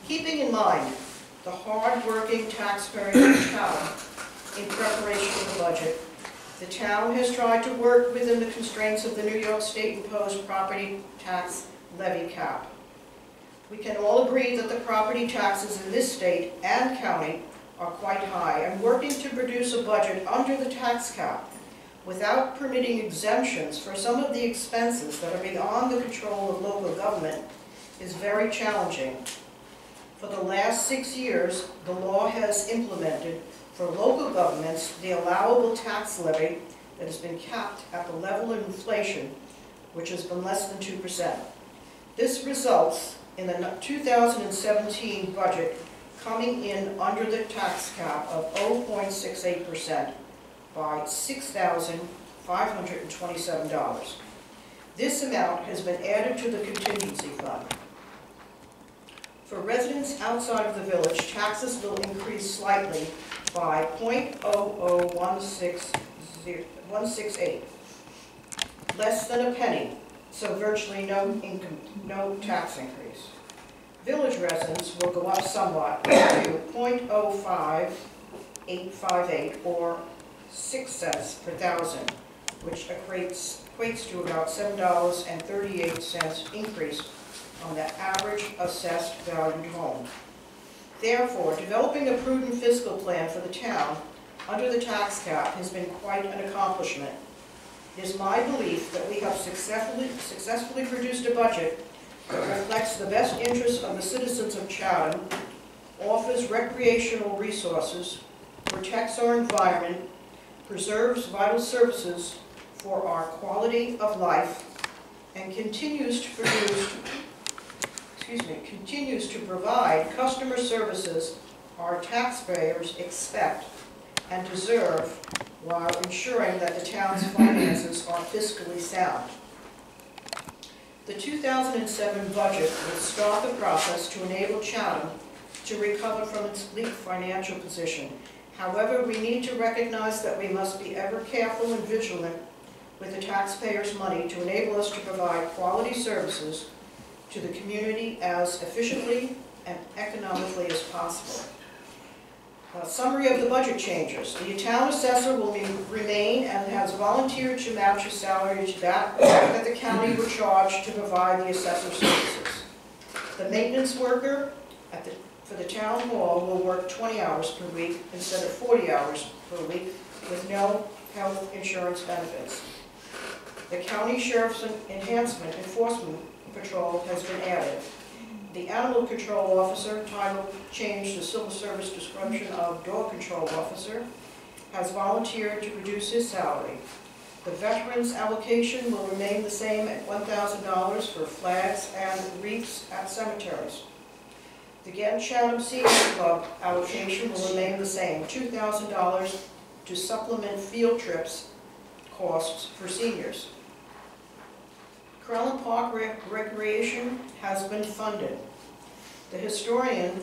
Keeping in mind the hard-working taxpayers of Chatham in preparation of the budget, the town has tried to work within the constraints of the New York State imposed property tax levy cap. We can all agree that the property taxes in this state and county are quite high, and working to produce a budget under the tax cap without permitting exemptions for some of the expenses that are beyond the control of local government is very challenging. For the last 6 years, the law has implemented for local governments the allowable tax levy that has been capped at the level of inflation, which has been less than 2%. This results in the 2017 budget coming in under the tax cap of 0.68% by $6,527. This amount has been added to the contingency fund. For residents outside of the village, taxes will increase slightly by 0.00168, less than a penny, so virtually no tax increase. Village residents will go up somewhat to 0.05858 or 6 cents per thousand, which equates to about $7.38 increase on the average assessed valued home. Therefore, developing a prudent fiscal plan for the town under the tax cap has been quite an accomplishment. It is my belief that we have successfully produced a budget that reflects the best interests of the citizens of Chatham, offers recreational resources, protects our environment, preserves vital services for our quality of life, and continues to provide customer services our taxpayers expect and deserve, while ensuring that the town's finances are fiscally sound. The 2007 budget will start the process to enable Chatham to recover from its bleak financial position. However, we need to recognize that we must be ever careful and vigilant with the taxpayers' money to enable us to provide quality services to the community as efficiently and economically as possible. A summary of the budget changes. The town assessor will remain and has volunteered to match his salary to that the county would charge to provide the assessor services. The maintenance worker for the town hall will work 20 hours per week instead of 40 hours per week with no health insurance benefits. The county sheriff's enforcement patrol has been added. The animal control officer, title changed to civil service description of dog control officer, has volunteered to reduce his salary. The veterans allocation will remain the same at $1,000 for flags and wreaths at cemeteries. The Again, Chatham Senior Club allocation will remain the same, $2,000 to supplement field trips costs for seniors. Crowland Park Recreation has been funded. The historian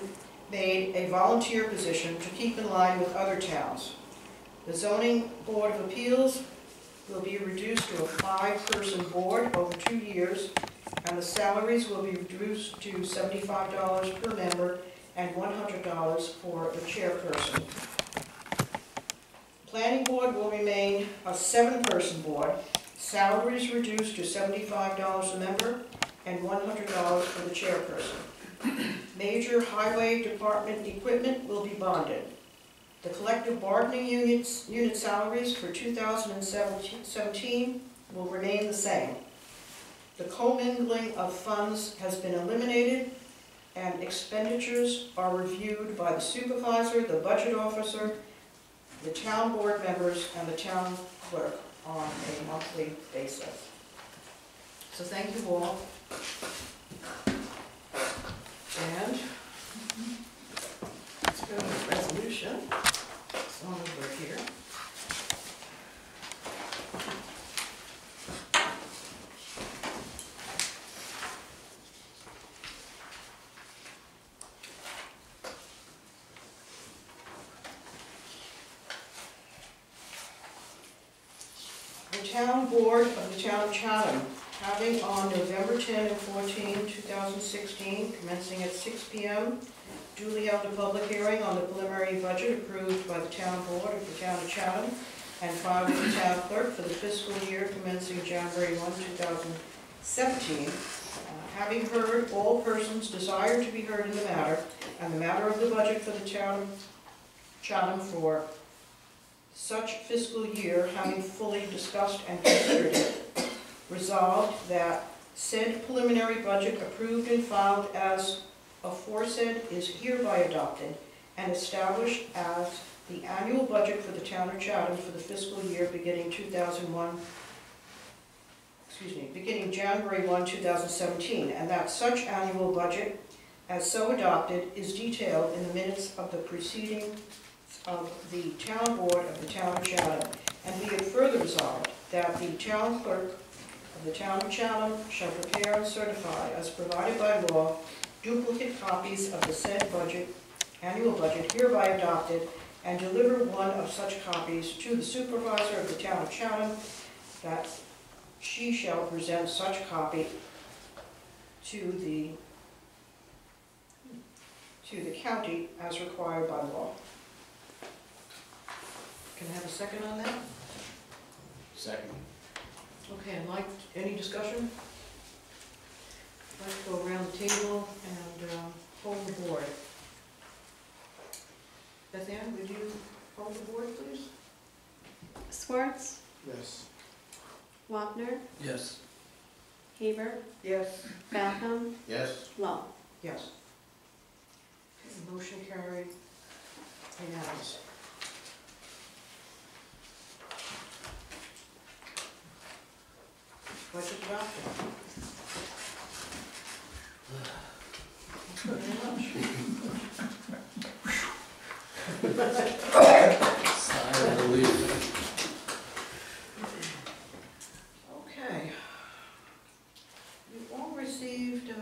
made a volunteer position to keep in line with other towns. The Zoning Board of Appeals will be reduced to a 5-person board over 2 years, and the salaries will be reduced to $75 per member and $100 for the chairperson. Planning Board will remain a 7-person board, salaries reduced to $75 a member and $100 for the chairperson. Major Highway Department equipment will be bonded. The collective bargaining unit salaries for 2017 will remain the same. The commingling of funds has been eliminated, and expenditures are reviewed by the supervisor, the budget officer, the town board members, and the town clerk on a monthly basis. So thank you all. And let's go to the resolution. It's on over here. The town board of the town of Chatham, having on November 10 and 14, 2016, commencing at 6 p.m., duly held a public hearing on the preliminary budget approved by the town board of the town of Chatham and filed with the town clerk for the fiscal year commencing January 1, 2017. Having heard all persons desired to be heard in the matter, and the matter of the budget for the town of Chatham for such fiscal year, having fully discussed and considered it, resolved that said preliminary budget approved and filed as aforesaid is hereby adopted and established as the annual budget for the town of Chatham for the fiscal year beginning beginning January 1, 2017, and that such annual budget as so adopted is detailed in the minutes of the proceedings of the town board of the town of Chatham, and be it further resolved that the town clerk of the town of Chatham shall prepare and certify, as provided by law, duplicate copies of the said budget, annual budget hereby adopted, and deliver one of such copies to the supervisor of the town of Chatham, that she shall present such copy to the county as required by law. Can I have a second on that? Second. Okay, I'd like, any discussion? Let's go around the table and hold the board. Beth Ann, would you hold the board, please? Swartz, Yes. Wapner, Yes. Haver, Yes. Malcolm, Yes. Lowe. Yes. Okay, motion carried unanimous. Budget adopted. Thank you very much. Sigh of relief. Okay. You all received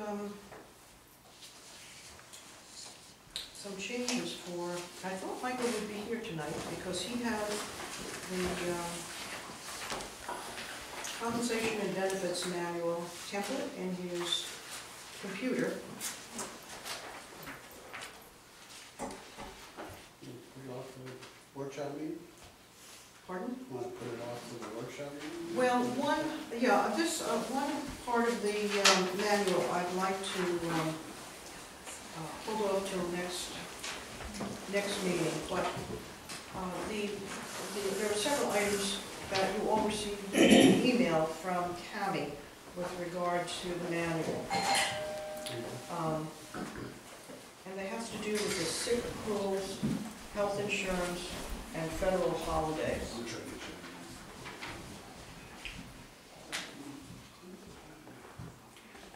some changes for, I thought Michael would be here tonight because he has the compensation and benefits manual template in his computer. Put it off for the workshop meeting? Pardon? Want to put it off for the workshop meeting? Well, one part of the manual I'd like to hold off till next meeting, but there are several items that you all received an email from Tammy with regard to the manual. And they have to do with the sick accruals, health insurance, and federal holidays.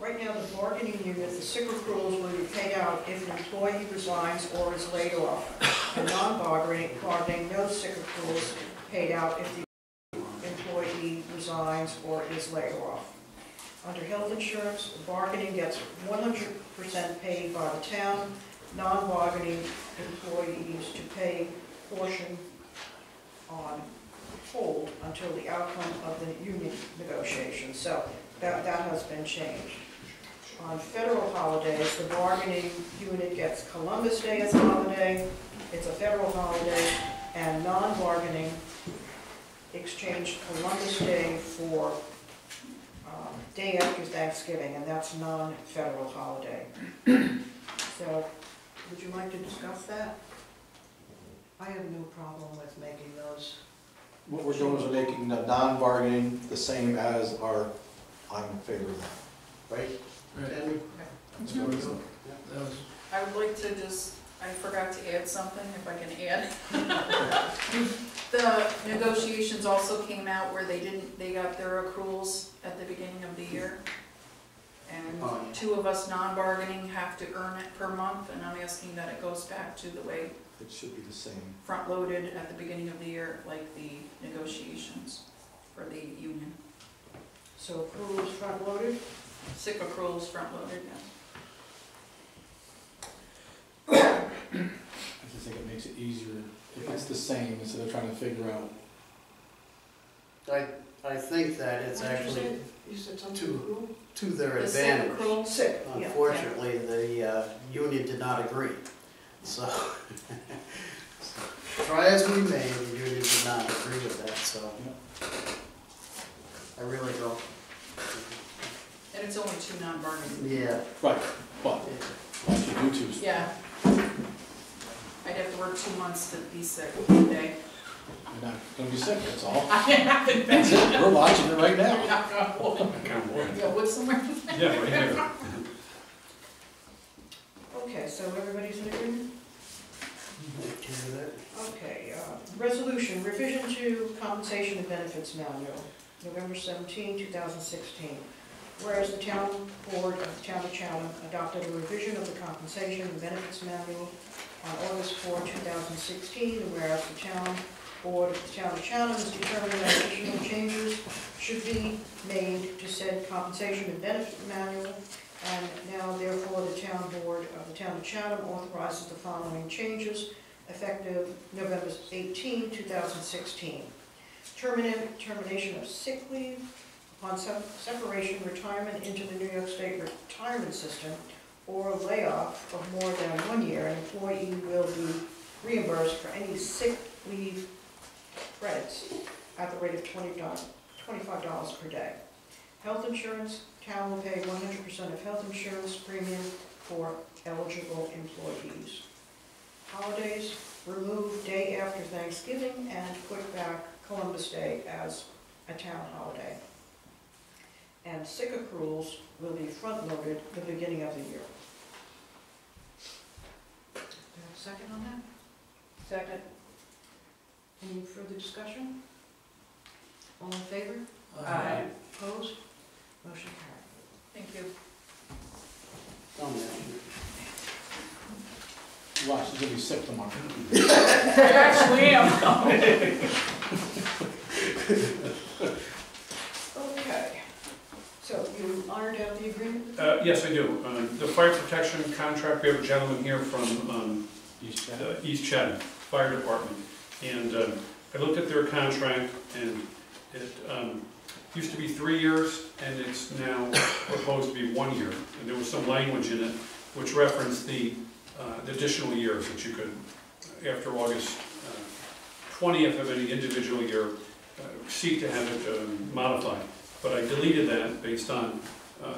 Right now, the bargaining unit, the sick accruals will be paid out if an employee resigns or is laid off. And non-bargaining, no sick accruals paid out if the employee resigns or is laid off. Under health insurance, bargaining gets 100% paid by the town, non-bargaining employees to pay portion on hold until the outcome of the union negotiations. So that has been changed. On federal holidays, the bargaining unit gets Columbus Day as a holiday, it's a federal holiday, and non-bargaining exchanged Columbus Day for day after Thanksgiving, and that's non-federal holiday. So, would you like to discuss that? I have no problem with making those. What we're doing is we're making the non-bargaining the same as our, I'm in favor of that. Right? Right. Tammy? That's what we're doing. That was, I would like to just, I forgot to add something, if I can add. The negotiations also came out where they got their accruals at the beginning of the year. And Oh, yeah. 2 of us non-bargaining have to earn it per month, and I'm asking that it goes back to the way It should be the same. front-loaded at the beginning of the year, like the negotiations for the union. So accruals front-loaded? Sick accruals front-loaded, yeah. I just think it makes it easier if it's the same instead of trying to figure out. I think that it's What did you actually say? You said something Two. accrual? to their The sick advantage. accrual, Sick, yeah. Unfortunately, the union did not agree. So, try as we may, the union did not agree with that, so. I really don't. and it's only 2 non-bargaining. Yeah. Right, but once you do choose. Yeah. I'd have to work 2 months to be sick one day. You're not gonna be sick, that's all. I haven't been. That's it, we're watching it right now. Yeah, what's somewhere? Yeah, right here. Okay, so everybody's in agreement? Take care of that. Okay, resolution, revision to compensation and benefits manual, November 17, 2016. Whereas the town board of the town of Chatham adopted a revision of the compensation and benefits manual on August 4, 2016, and whereas the town board of the town of Chatham has determined that additional changes should be made to said compensation and benefit manual, and now therefore the town board of the town of Chatham authorizes the following changes effective November 18, 2016. Termination of sick leave upon separation, retirement into the New York State retirement system, or layoff of more than 1 year, an employee will be reimbursed for any sick leave credits at the rate of $25 per day. Health insurance, town will pay 100% of health insurance premium for eligible employees. Holidays, remove day after Thanksgiving and put back Columbus Day as a town holiday. And sick accruals will be front-loaded the beginning of the year. Do you have a second on that? Second. Any further discussion? All in favor? Aye. Opposed? Motion carried. Thank you. Don't mention it. Watch, she's gonna be sick tomorrow. I actually am. Okay. So you ironed out the agreement? Yes, I do. The fire protection contract, we have a gentleman here from East Chatham. East Chatham Fire Department. And I looked at their contract, and it used to be 3 years, and it's now proposed to be 1 year. And there was some language in it which referenced the additional years that you could, after August 20th of any individual year, seek to have it modified. But I deleted that based on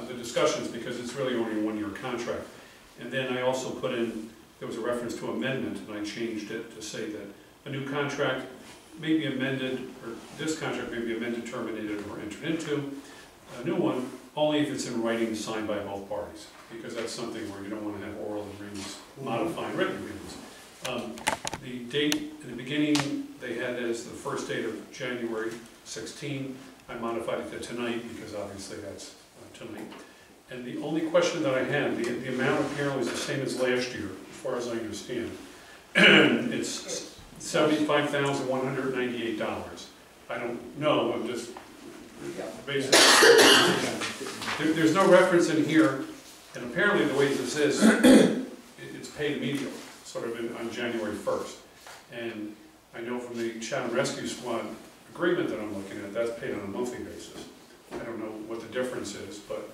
the discussions, because it's really only a 1 year contract. And then I also put in, there was a reference to amendment, and I changed it to say that a new contract may be amended, or this contract may be amended, terminated, or entered into. A new one, only if it's in writing signed by both parties, because that's something where you don't want to have oral agreements modifying written agreements. The date in the beginning, they had as the first date of January 16. I modified it to tonight, because obviously that's tonight. And the only question that I had, the amount apparently is the same as last year, as far as I understand. It's $75,198. I don't know, I'm just basically, there's no reference in here, and apparently the way this is, it's paid immediately, sort of on January 1st. And I know from the Chatham Rescue Squad agreement that I'm looking at, that's paid on a monthly basis. I don't know what the difference is, but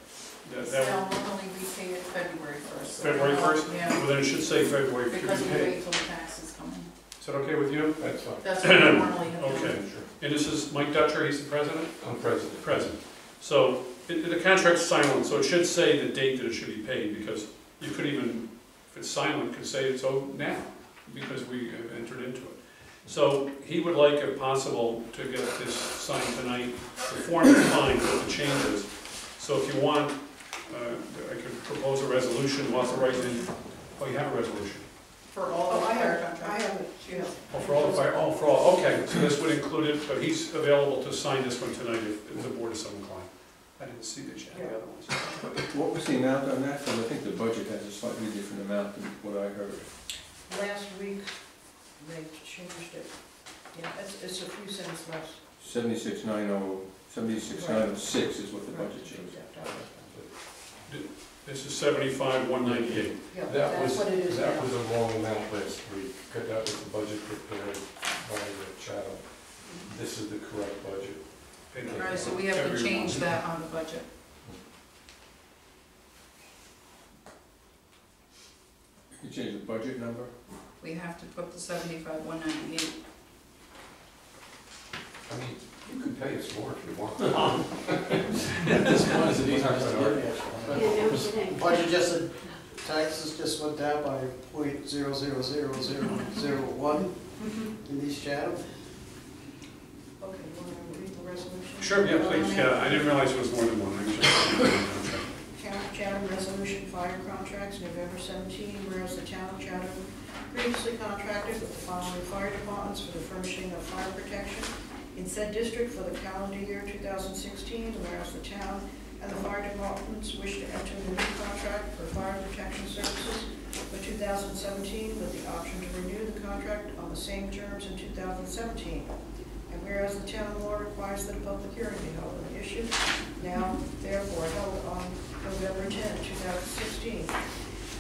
that They'll normally be paid at February 1st. February 1st? Yeah, Well, then it should say February to because be we paid. wait till the taxes come in. Is that okay with you? That's fine. That's what we normally have done. Okay. And this is Mike Dutcher, he's the president? I'm president. President. So the contract's silent, so it should say the date that it should be paid, because you could even, if it's silent, could say it's owed now, because we have entered into it. So he would like, if possible, to get this signed tonight. The form is fine, but the changes. So if you want, I could propose a resolution authorizing, oh, you have a resolution? For all Oh, the I fire have, I contracts. have it, yeah. Oh, for all the fire, oh, for all, okay, so this would include it, but he's available to sign this one tonight if the board is so inclined. I didn't see this yet, the other ones. What was the amount on that? Because I think the budget has a slightly different amount than what I heard. Last week, they changed it. Yeah, it's a few cents less. 76,906 is what the budget shows. This is 75,198. Yeah, That that's was, what it is that now. was a wrong amount last week, because that was the budget prepared by the Chatham. This is the correct budget. All right, so we have to change that on the budget. You change the budget number? We have to put the 75,198. I mean, you could pay us more if you want. At this point, is it easier just to give it? Budget just, taxes just went down by .0000001 in East Chatham. Okay, you want to read the resolution? Sure, yeah, please, yeah, I didn't realize it was more than one, actually. Town of Chatham Resolution Fire Contracts, November 17, whereas the town of Chatham previously contracted with the following fire departments for the furnishing of fire protection in said district for the calendar year 2016, whereas the town and the fire departments wish to enter into a new contract for fire protection services for 2017 with the option to renew the contract on the same terms in 2017. And whereas the town law requires that a public hearing be held on the issue, now therefore held on November 10, 2016.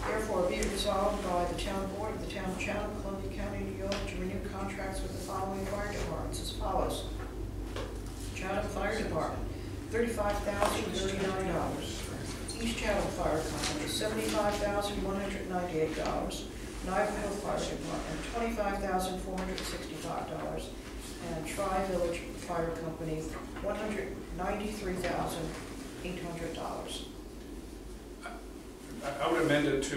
Therefore be it resolved by the town board of the town of Chatham, Columbia County, New York, to renew contracts with the following fire departments as follows. Chatham Fire Department, $35,039. East Chatham Fire Company, $75,198. Navajo Fire Department, $25,465. And Tri-Village Fire Company, $193,800. I would amend it to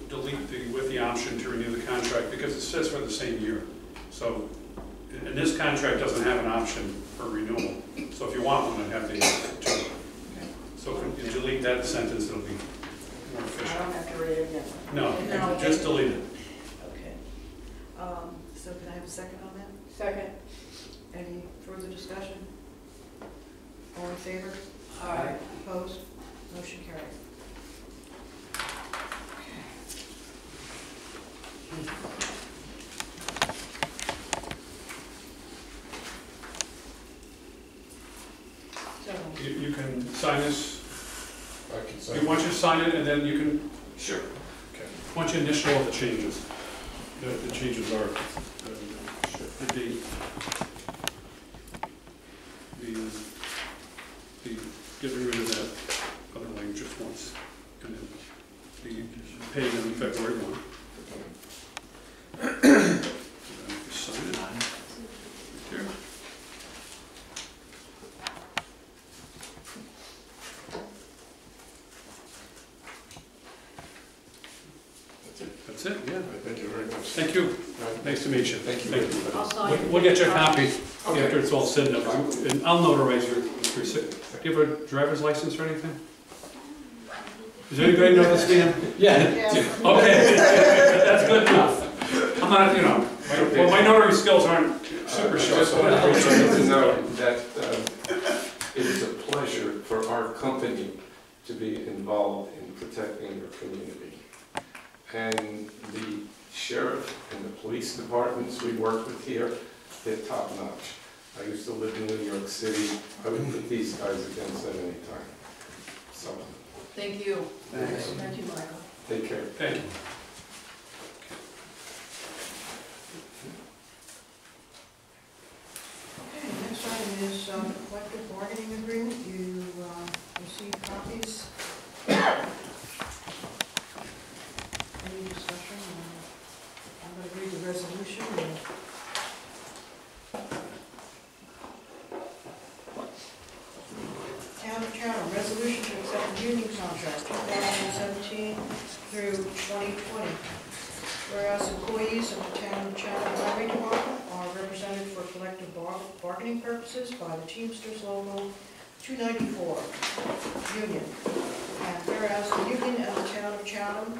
delete with the option to renew the contract, because it says for the same year. So, and this contract doesn't have an option for renewal. So if you want one, I'd have to use it too. So if you delete that sentence, it'll be more I efficient. don't have to read it again. No, just delete it. Okay. So can I have a second on that? Second. Any further discussion? All in favor? Aye. Opposed? Motion carried. So, You can sign this. I can say. You want you to sign it, and then you can. Sure. Okay. Once you initial all the changes. The changes are the date. Get rid of that other language just once, and then the pay on February 1. Sign it. Here. That's it, yeah. Thank you very much. Thank you. Nice to meet you. Thank you. I'll sign it. We'll get you a copy Okay. after it's all sent up. And I'll notarize your signature. Do you have a driver's license or anything? Does anybody know this, Dan? Yeah. yeah. Okay, that's good enough. I'm not, well, my notary skills aren't super sharp. Just want to know that it is a pleasure for our company to be involved in protecting your community. And the sheriff and the police departments we work with here, they're top notch. I used to live in New York City. I would put these guys against them anytime. So, Thank you. Thanks. Thank you, Michael. take care. Thank you. Okay, next item is collective bargaining agreement. You received copies. Any discussion? I'm going to read the resolution. Town of Chatham, resolution to accept the union contract 2017 through 2020. Whereas employees of the town of Chatham Highway Department are bargaining purposes by the Teamsters Local 294 Union. And whereas the union and the town of Chatham,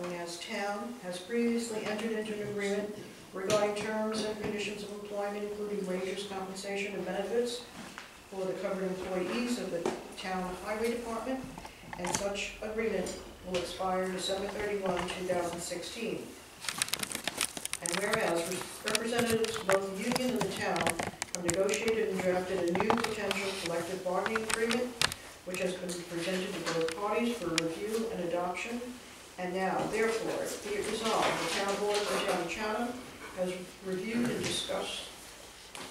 known as Town, has previously entered into an agreement regarding terms and conditions of employment, including wages, compensation, and benefits for the covered employees of the town highway department, and such agreement will expire December 31, 2016. And whereas representatives of both the union and the town have negotiated and drafted a new potential collective bargaining agreement, which has been presented to both parties for review and adoption. And now, therefore, be it resolved, the town board of the town of Chatham has reviewed and discussed,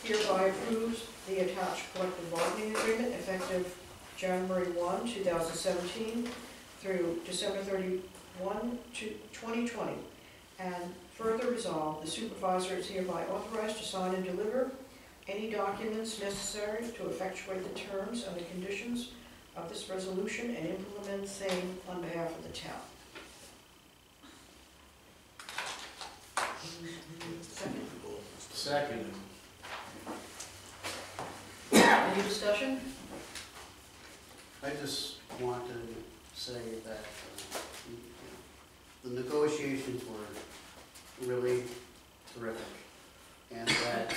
hereby approves the attached collective bargaining agreement effective January 1, 2017 through December 31, 2020. And further resolved, the supervisor is hereby authorized to sign and deliver any documents necessary to effectuate the terms and the conditions of this resolution and implement same on behalf of the town. Second. Second. Any discussion? I just want to say that the negotiations were really terrific, and that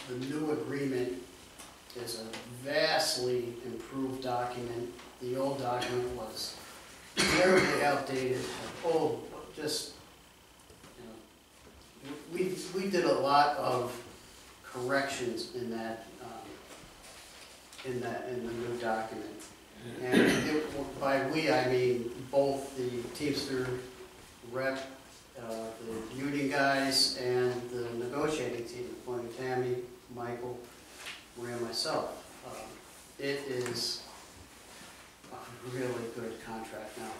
the new agreement is a vastly improved document. The old document was terribly outdated, old, just, you know, we did a lot of corrections in that, in the new document. And it, by we, I mean both the Teamster rep, the union guys, and the negotiating team, including Tammy, Michael, Maria, and myself. It is a really good contract now.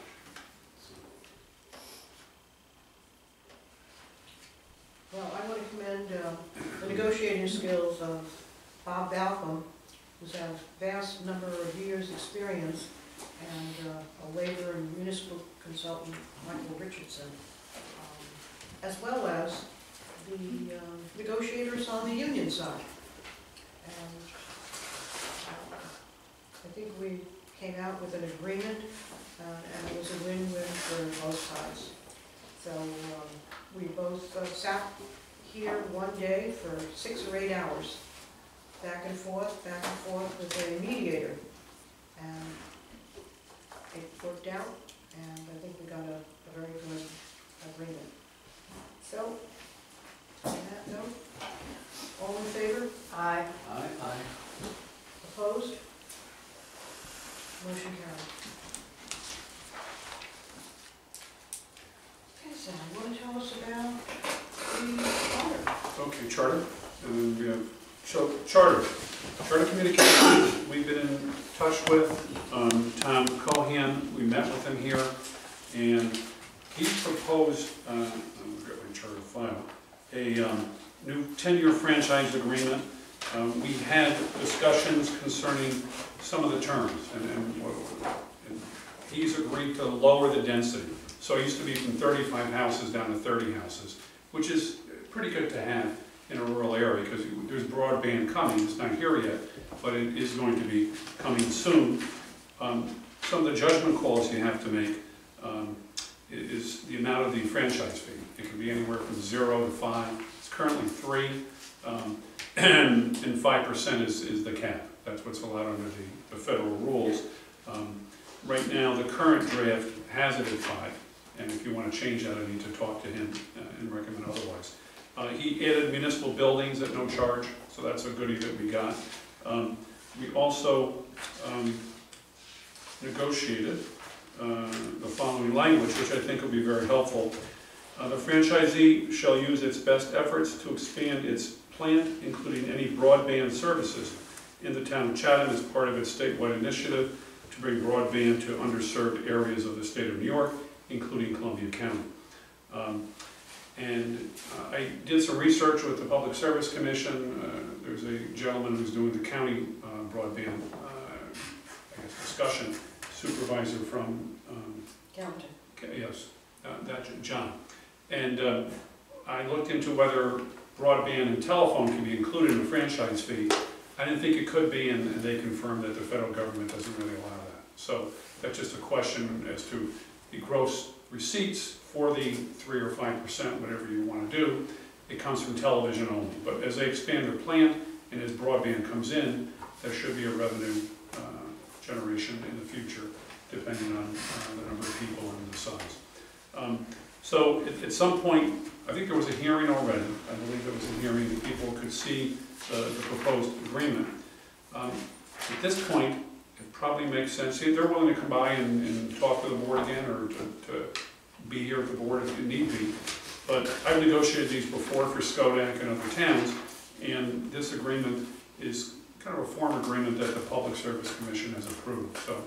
Well, I want to commend the negotiating skills of Bob Balcom, who's had a vast number of years' experience, and a labor and municipal consultant, Michael Richardson, as well as the negotiators on the union side. And I think we came out with an agreement, and it was a win-win for both sides. So we both sat here one day for 6 or 8 hours, back and forth with a mediator. And it worked out, and I think we got a very good agreement. So, on that note, all in favor? Aye. Aye. Aye. Opposed? Motion carried. Okay, Sam, you want to tell us about the charter? Okay, charter, and then we have charter communications. We've been in touch with Tom Cohan. We met with him here, and he proposed, I'm going to get my charter file, a new 10-year franchise agreement. We had discussions concerning some of the terms, and he's agreed to lower the density. So it used to be from 35 houses down to 30 houses, which is pretty good to have in a rural area, because there's broadband coming. It's not here yet, but it is going to be coming soon. Some of the judgment calls you have to make is the amount of the franchise fee. It can be anywhere from 0 to 5. It's currently 3, and 5% is the cap. That's what's allowed under the federal rules. Right now, the current draft has it at 5, and if you want to change that, I need to talk to him and recommend otherwise. He added municipal buildings at no charge, so that's a goodie that we got. We also negotiated the following language, which I think will be very helpful. The franchisee shall use its best efforts to expand its plant, including any broadband services, in the town of Chatham as part of its statewide initiative to bring broadband to underserved areas of the state of New York, including Columbia County. I did some research with the Public Service Commission. There's a gentleman who's doing the county broadband discussion, supervisor from County. yes, that's John. And I looked into whether broadband and telephone can be included in the franchise fee. I didn't think it could be, and they confirmed that the federal government doesn't really allow that. So that's just a question as to the gross receipts for the 3 or 5%, whatever you want to do. It comes from television only. But as they expand their plant and as broadband comes in, there should be a revenue generation in the future, depending on the number of people and the size. So at some point, I think there was a hearing already. I believe there was a hearing that people could see the proposed agreement. At this point, it probably makes sense. See, they're willing to come by and talk to the board again, or to be here at the board if need be. But I've negotiated these before for Skodak and other towns, and this agreement is kind of a form agreement that the Public Service Commission has approved. So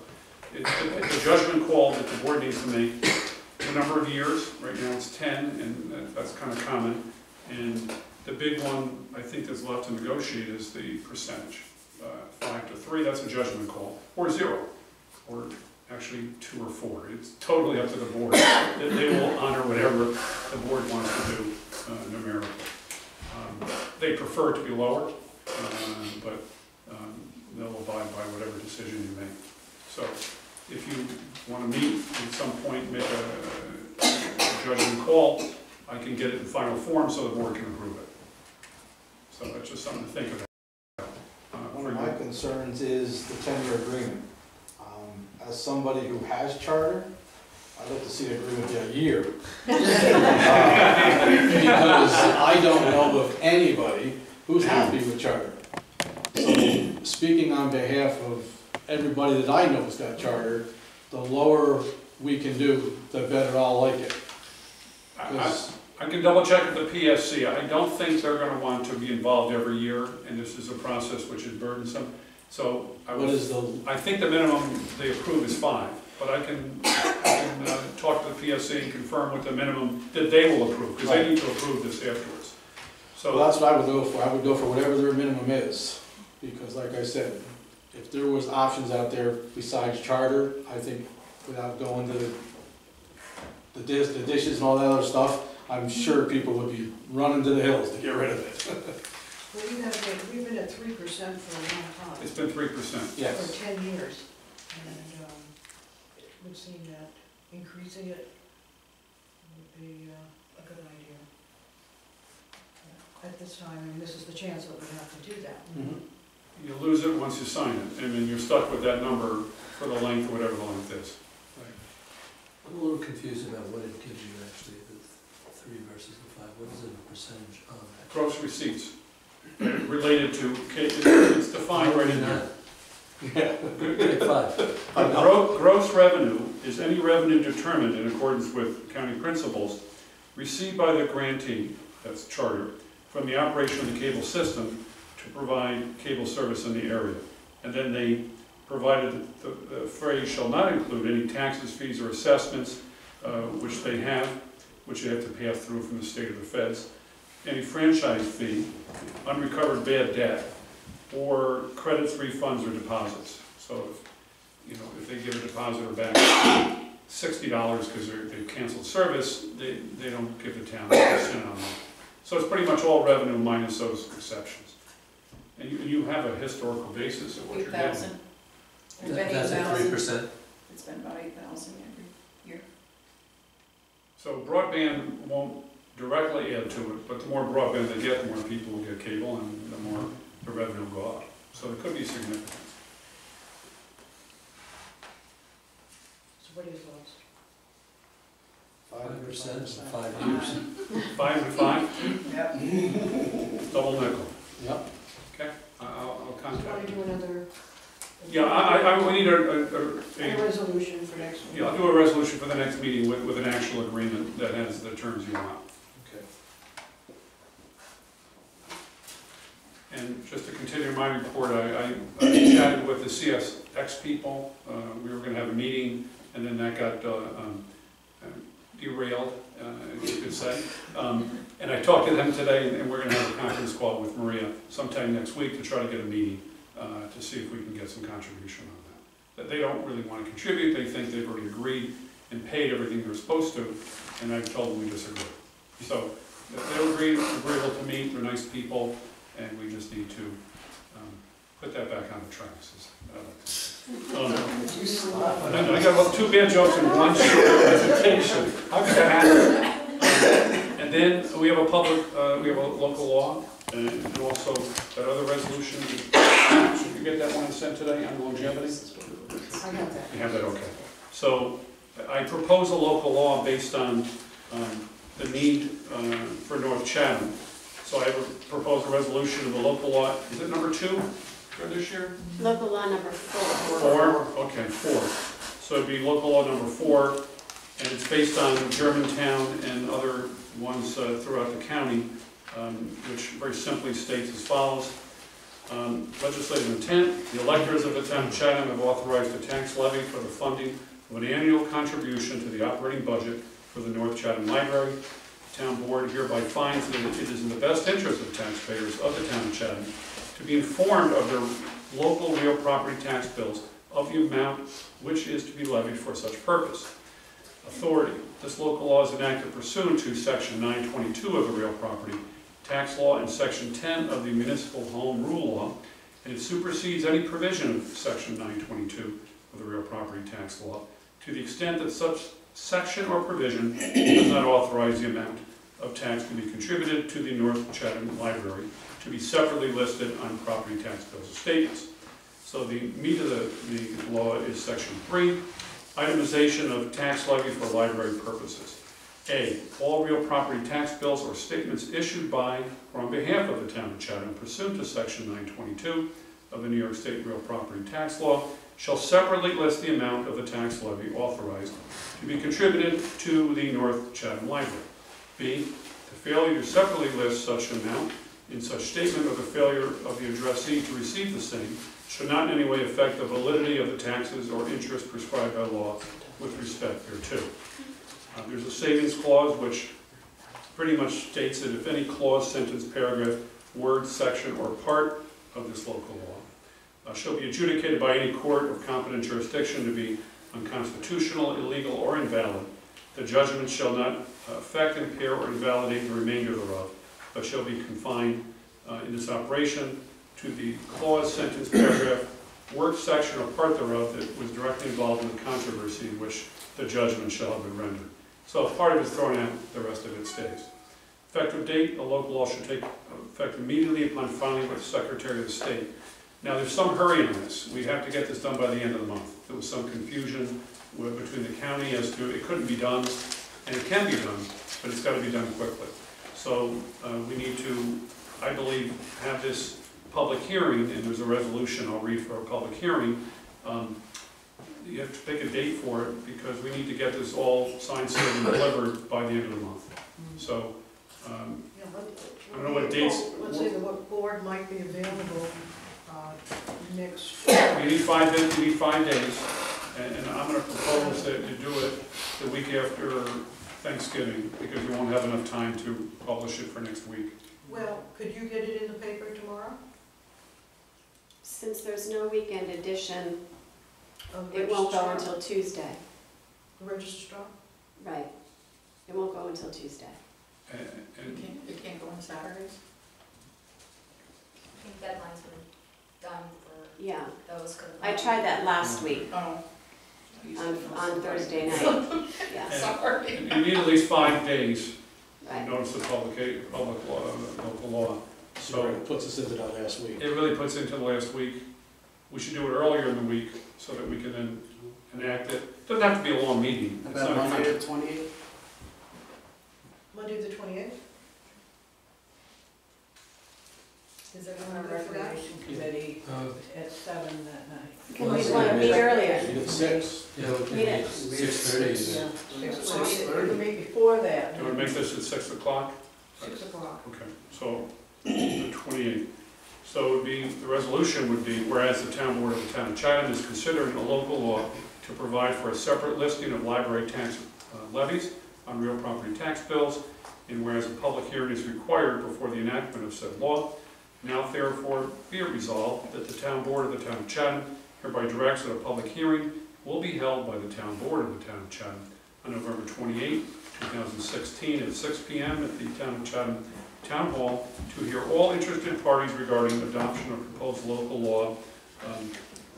it's a judgment call that the board needs to make. A number of years, right now it's 10, and that's kind of common. And the big one I think that's left to negotiate is the percentage. 5 to 3, that's a judgment call, or 0, or actually 2 or 4. It's totally up to the board. They will honor whatever the board wants to do numerically. They prefer it to be lower, but they'll abide by whatever decision you make. So if you want to meet at some point, make a judgment call, I can get it in final form so the board can approve it. So that's just something to think about. One of my concerns is the 10-year agreement. As somebody who has charter, I'd like to see the agreement be a year. Because I don't know of anybody who's happy with charter. So, speaking on behalf of everybody that I know has got charter, the lower we can do, the better I'll like it. I can double check with the PSC. I don't think they're going to want to be involved every year, and this is a process which is burdensome. So I think the minimum they approve is 5, but I can talk to the PSC and confirm what the minimum that they will approve, because they need to approve this afterwards. So well, that's what I would go for. I would go for whatever their minimum is, because like I said, if there was options out there besides charter, I think without going to the dishes and all that other stuff, I'm sure people would be running to the hills to get rid of it. Well, we've been at 3% for a long time. it's been 3%. Yes. For 10 years. And it would seem that increasing it would be a good idea. At this time, I mean, this is the chance that we have to do that. Mm-hmm. You lose it once you sign it, and then you're stuck with that number for the length, whatever the length is. I'm a little confused about what it gives you actually, the 3 versus the 5. What is it a percentage of? Gross receipts related to, it's defined right in there. Yeah. Take 5. Gross revenue is any revenue determined in accordance with county principles received by the grantee, that's charter, from the operation of the cable system to provide cable service in the area. And then they provided the phrase shall not include any taxes, fees, or assessments, which they have to pass through from the state or the feds, any franchise fee, unrecovered bad debt, or credits, refunds, or deposits. So if they give a depositor back $60 because they've canceled service, they don't give the town 1% on that. So it's pretty much all revenue minus those exceptions. And you have a historical basis of what you're getting. 8,000. It's been That's at 3%? It's been about 8,000 every year. So broadband won't directly add to it, but the more broadband they get, the more people will get cable, and the more the revenue will go up. So it could be significant. So what are your thoughts? 5% in 5 years. 5 and 5? Yep. Double nickel. Yep. Okay, I'll Do you want contact to you. do another? Yeah, we need A resolution for next week? yeah, I'll do a resolution for the next meeting with an actual agreement that has the terms you want. Okay. And just to continue my report, I chatted with the CSX people. We were going to have a meeting, and then that got derailed, you could say. And I talked to them today, and we're going to have a conference call with Maria sometime next week to try to get a meeting to see if we can get some contribution on that. That they don't really want to contribute. They think they've already agreed and paid everything they're supposed to, and I've told them we disagree. So they're agreeable to meet, they're nice people, and we just need to put that back on the tracks. I got about 2 bad jokes in one short presentation. How could that happen? And then we have a local law, and also that other resolution. Should you get that one sent today on longevity? I got that. You have that, okay. So I propose a local law based on the need for North Chatham. So I propose a resolution of the local law, is it number 2 for this year? Local law number 4. 4? Okay, 4. So it'd be local law number 4, and it's based on Germantown and other ones throughout the county, which very simply states as follows. Legislative intent, the electors of the town of Chatham have authorized a tax levy for the funding of an annual contribution to the operating budget for the North Chatham Library. The town board hereby finds that it is in the best interest of taxpayers of the town of Chatham to be informed of their local real property tax bills of the amount which is to be levied for such purpose. Authority. This local law is enacted pursuant to Section 922 of the Real Property Tax Law and Section 10 of the Municipal Home Rule Law, and it supersedes any provision of Section 922 of the Real Property Tax Law to the extent that such section or provision does not authorize the amount of tax to be contributed to the North Chatham Library to be separately listed on property tax bills and statements. So the meat of the law is Section 3, itemization of tax levy for library purposes. A, all real property tax bills or statements issued by or on behalf of the town of Chatham pursuant to Section 922 of the New York State Real Property Tax Law shall separately list the amount of the tax levy authorized to be contributed to the North Chatham Library. B, the failure to separately list such amount in such statement or the failure of the addressee to receive the same should not in any way affect the validity of the taxes or interest prescribed by law with respect thereto. There's a savings clause which pretty much states that if any clause, sentence, paragraph, word, section, or part of this local law shall be adjudicated by any court of competent jurisdiction to be unconstitutional, illegal, or invalid, the judgment shall not affect, impair, or invalidate the remainder thereof, but shall be confined in its operation to the clause, sentence, paragraph, word, section, or part thereof that was directly involved in the controversy in which the judgment shall have been rendered. So if part of it is thrown out, the rest of it stays. Effective date, a local law should take effect immediately upon filing with the Secretary of the State. Now there's some hurry on this. We have to get this done by the end of the month. There was some confusion between the county as to it couldn't be done, and it can be done, but it's got to be done quickly. So we need to, I believe, have this public hearing, and there's a resolution I'll read for a public hearing. You have to pick a date for it because we need to get this all signed, sealed, and delivered by the end of the month. So I don't know what dates. Let's say what board might be available next. You need 5 days. You need 5 days, and I'm going to propose that you do it the week after Thanksgiving because you won't have enough time to publish it for next week. Well, could you get it in the paper tomorrow? Since there's no weekend edition, Of it won't go Registrar? until Tuesday. Registrar? Right. It won't go until Tuesday. And It can't go on Saturdays? I think deadlines were done for Yeah. those. I tried that last week Oh. on Thursday night. Yeah. Sorry. you need at least 5 days to Right. notice the public law, local law. So it puts us into that last week. It really puts into the last week. We should do it earlier in the week so that we can then enact it. Doesn't have to be a long meeting. It's About not a Monday the 28th? Monday the 28th? Is On everyone a good for that? recreation committee at 7 that night. Can we want to meet earlier? You get 6. Yeah, we can Meet meet at 6:30. Yeah. 6:30. The week before that. Do you want to make this at 6 o'clock? 6 o'clock. Okay, so the 28th. So it would be, the resolution would be, whereas the town board of the town of Chatham is considering a local law to provide for a separate listing of library tax levies on real property tax bills, and whereas a public hearing is required before the enactment of said law, now therefore be it resolved that the town board of the town of Chatham hereby directs that a public hearing will be held by the town board of the town of Chatham on November 28, 2016, at 6 p.m. at the Town of Chatham Town Hall to hear all interested parties regarding adoption of proposed local law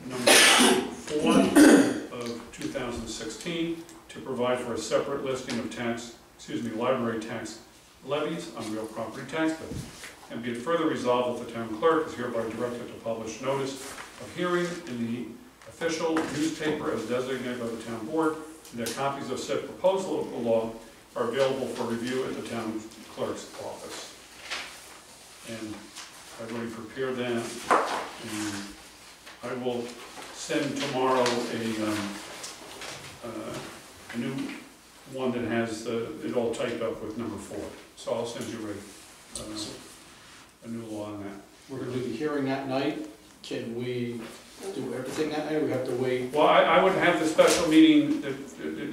number 4 of 2016 to provide for a separate listing of library tax levies on real property tax bills. And be it further resolved that the town clerk is hereby directed to publish notice of hearing in the official newspaper as designated by the town board, and that copies of said proposed local law are available for review at the town clerk's office. And I've already prepared that, and I will send tomorrow a new one that has it all typed up with number 4. So I'll send you a new law on that. We're gonna do the hearing that night. Can we do everything that night, or we have to wait? Well, I would have the special meeting that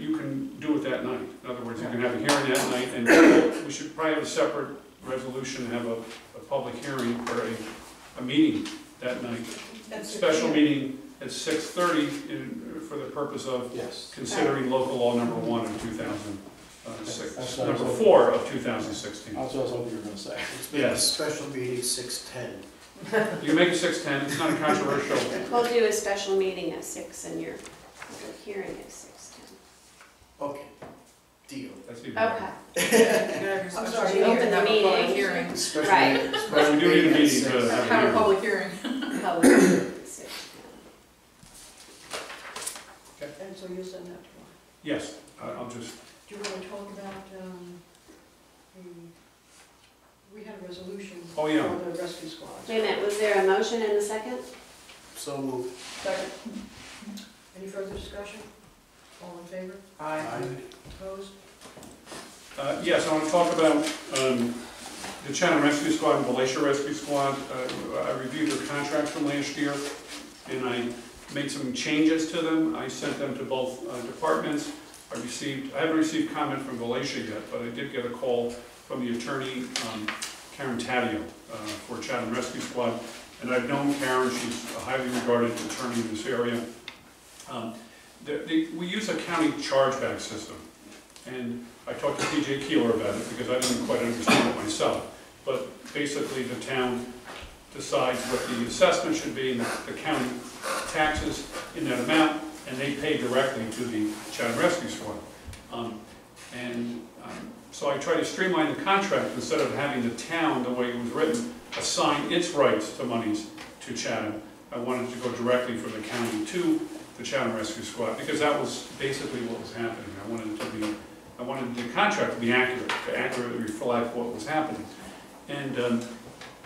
you can do it that night. In other words, you can have a hearing that night, and we should probably have a separate resolution, have a public hearing or a meeting that night. Special meeting at 6:30 for the purpose of considering local law number 1 of 2006, number 4 of 2016. That's what I was hoping you were gonna say. Yes. Special meeting 6:10. You can make it 6:10, it's not a controversial. We'll do a special meeting at 6 and your public hearing at 6:10. Okay, deal. That's even better. Okay. I'm sorry, you open the up a meeting. public hearing. Special Right. meeting- Well, special we do need a at meeting to 6. have a Have a hearing. public hearing. Public hearing at 6. And so you'll send that tomorrow. Yes, I'll just, Do you want to talk about, we had a resolution Oh, yeah. for the rescue squad. Wait a minute, was there a motion and a second? So moved. Second. Any further discussion? All in favor? Aye. Opposed? yes, I want to talk about the Chatham Rescue Squad and Valatia Rescue Squad. I reviewed their contracts from last year, and I made some changes to them. I sent them to both departments. I haven't received comment from Valatia yet, but I did get a call from the attorney, Karen Taddeo, for Chatham Rescue Squad. And I've known Karen, she's a highly regarded attorney in this area. We use a county chargeback system. And I talked to PJ Keeler about it because I didn't quite understand it myself. But basically the town decides what the assessment should be and the county taxes in that amount, and they pay directly to the Chatham Rescue Squad. So I try to streamline the contract instead of having the town, the way it was written, assign its rights to monies to Chatham. I wanted to go directly from the county to the Chatham Rescue Squad because that was basically what was happening. I wanted the contract to be accurate, to accurately reflect what was happening. And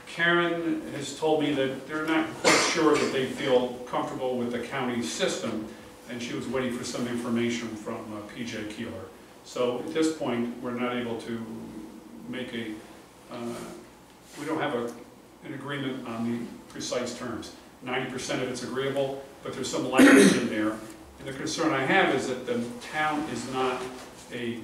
Karen has told me that they're not quite sure that they feel comfortable with the county system, and she was waiting for some information from PJ Keeler. So at this point, we're not able to make we don't have an agreement on the precise terms. 90% of it's agreeable, but there's some language in there. And the concern I have is that the town is not a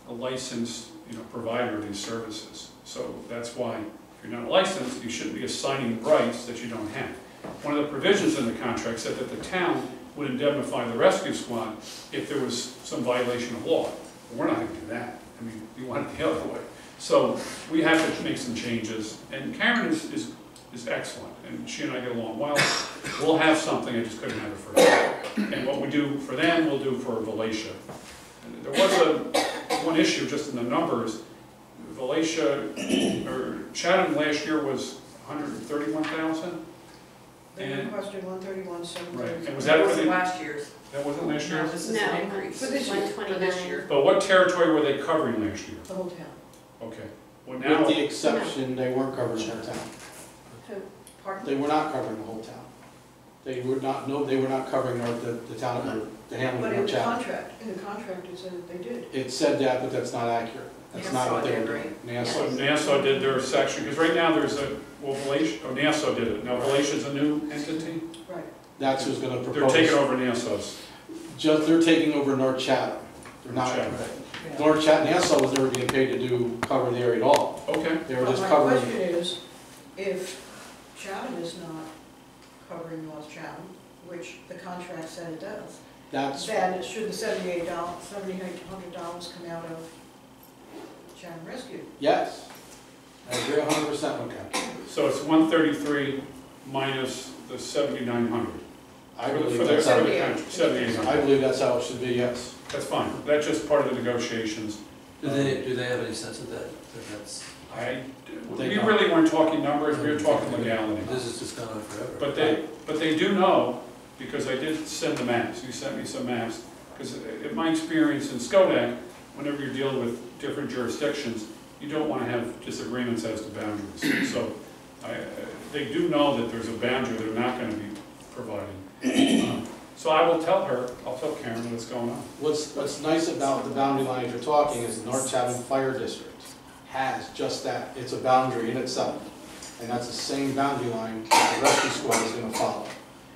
licensed provider of these services. So that's why, if you're not licensed, you shouldn't be assigning rights that you don't have. One of the provisions in the contract said that the town would indemnify the rescue squad if there was some violation of law. But we're not going to do that. I mean, we want it the other way. So we have to make some changes. And Karen is excellent, and she and I get along well. We'll have something, I just couldn't have it for her. And what we do for them, we'll do for Valatia. And there was one issue just in the numbers. Valatia, or Chatham last year was 131,000. They requested 131,730. Right, and was that for the, last year's? that wasn't last year? No, this is an increase. For this year. 129. But what territory were they covering last year? The whole town. Okay. Well, now, With the exception, they weren't covering the whole town. Pardon? They were not covering the whole town. They were not, no, they were not covering the town of the Hamlet But or in the Chatham. contract, it said that they did. It said that, but that's not accurate. That's not what they were doing. so NASA. Nassau did their section, because right now there's Nassau did it. Now Valatia's a new entity. Right. That's who's gonna They're propose. taking over Nassau's. They're taking over North Chatham. They're not. Chatham. North Chatham, Nassau was never getting paid to cover the area at all. Okay. They were But just my covering. question is, if Chatham is not covering North Chatham, which the contract said it does, That's, then should the $7,800 come out of Chatham Rescue. Yes. I agree 100% with Ken. So it's 133 minus the 7,900. I For believe the that's how, 7,800. I believe that's how it should be, yes. That's fine. That's just part of the negotiations. Do they have any sense of that? That's, We really weren't talking numbers, we were talking legality. this has just gone on forever. But they do know, because I did send the maps, you sent me some maps, because in my experience in Skodak, whenever you're dealing with different jurisdictions, you don't want to have disagreements as to boundaries. So they do know that there's a boundary they're not going to be providing. So I will tell her, I'll tell Karen what's going on. What's nice about the boundary lines you're talking is the North Chatham Fire District has just that. It's a boundary in itself. And that's the same boundary line that the rescue squad is going to follow.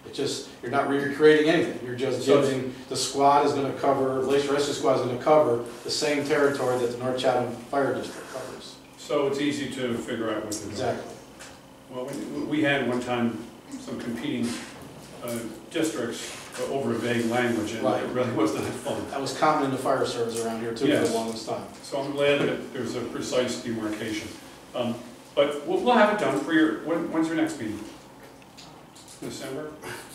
It's just, you're not recreating anything. You're just giving, the squad is going to cover, Glacier Rescue Squad is going to cover the same territory that the North Chatham Fire District covers. So it's easy to figure out what they're doing. Exactly. Well, we had one time some competing districts over a vague language, and Right. it really wasn't that fun. That was common in the fire service around here too for the longest time. So I'm glad that there's a precise demarcation. But we'll have it done for your, when's your next meeting? December?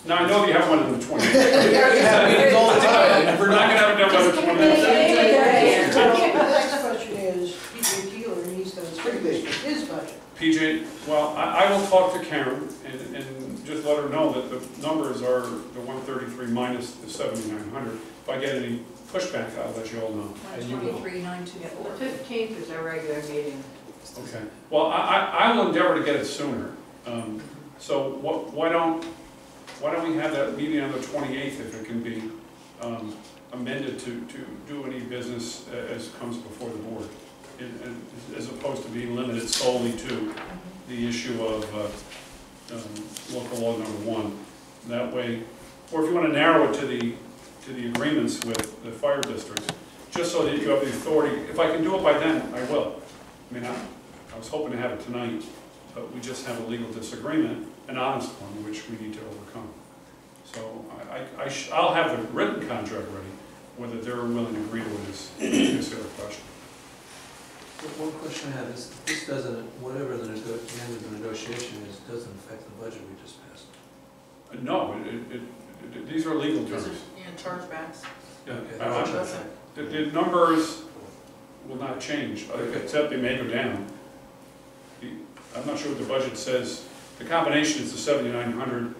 Now, I know you have one on the 20th. You have meetings all the time. We're not gonna have it done by the 20th. The next question is, PJ Keeler needs to his budget. PJ, well, I will talk to Karen and just let her know that the numbers are the 133 minus the 7,900. If I get any pushback, I'll let you all know. 23,924. The 15th is our regular meeting. Okay. Well, I will endeavor to get it sooner. So why don't we have that meeting on the 28th if it can be amended to do any business as comes before the board, as opposed to being limited solely to the issue of local law number 1. That way, or if you want to narrow it to the agreements with the fire districts, just so that you have the authority. If I can do it by then, I will. I mean, I was hoping to have it tonight, but we just have a legal disagreement, an honest one, which we need to overcome. So I'll have the written contract ready. Whether they're willing to agree to it is the other question. One question I have is, this doesn't, whatever the end of the negotiation is, doesn't affect the budget we just passed. No, these are legal terms. Chargebacks. Yeah, the numbers will not change, except they may go down. I'm not sure what the budget says. The combination is the 7,900.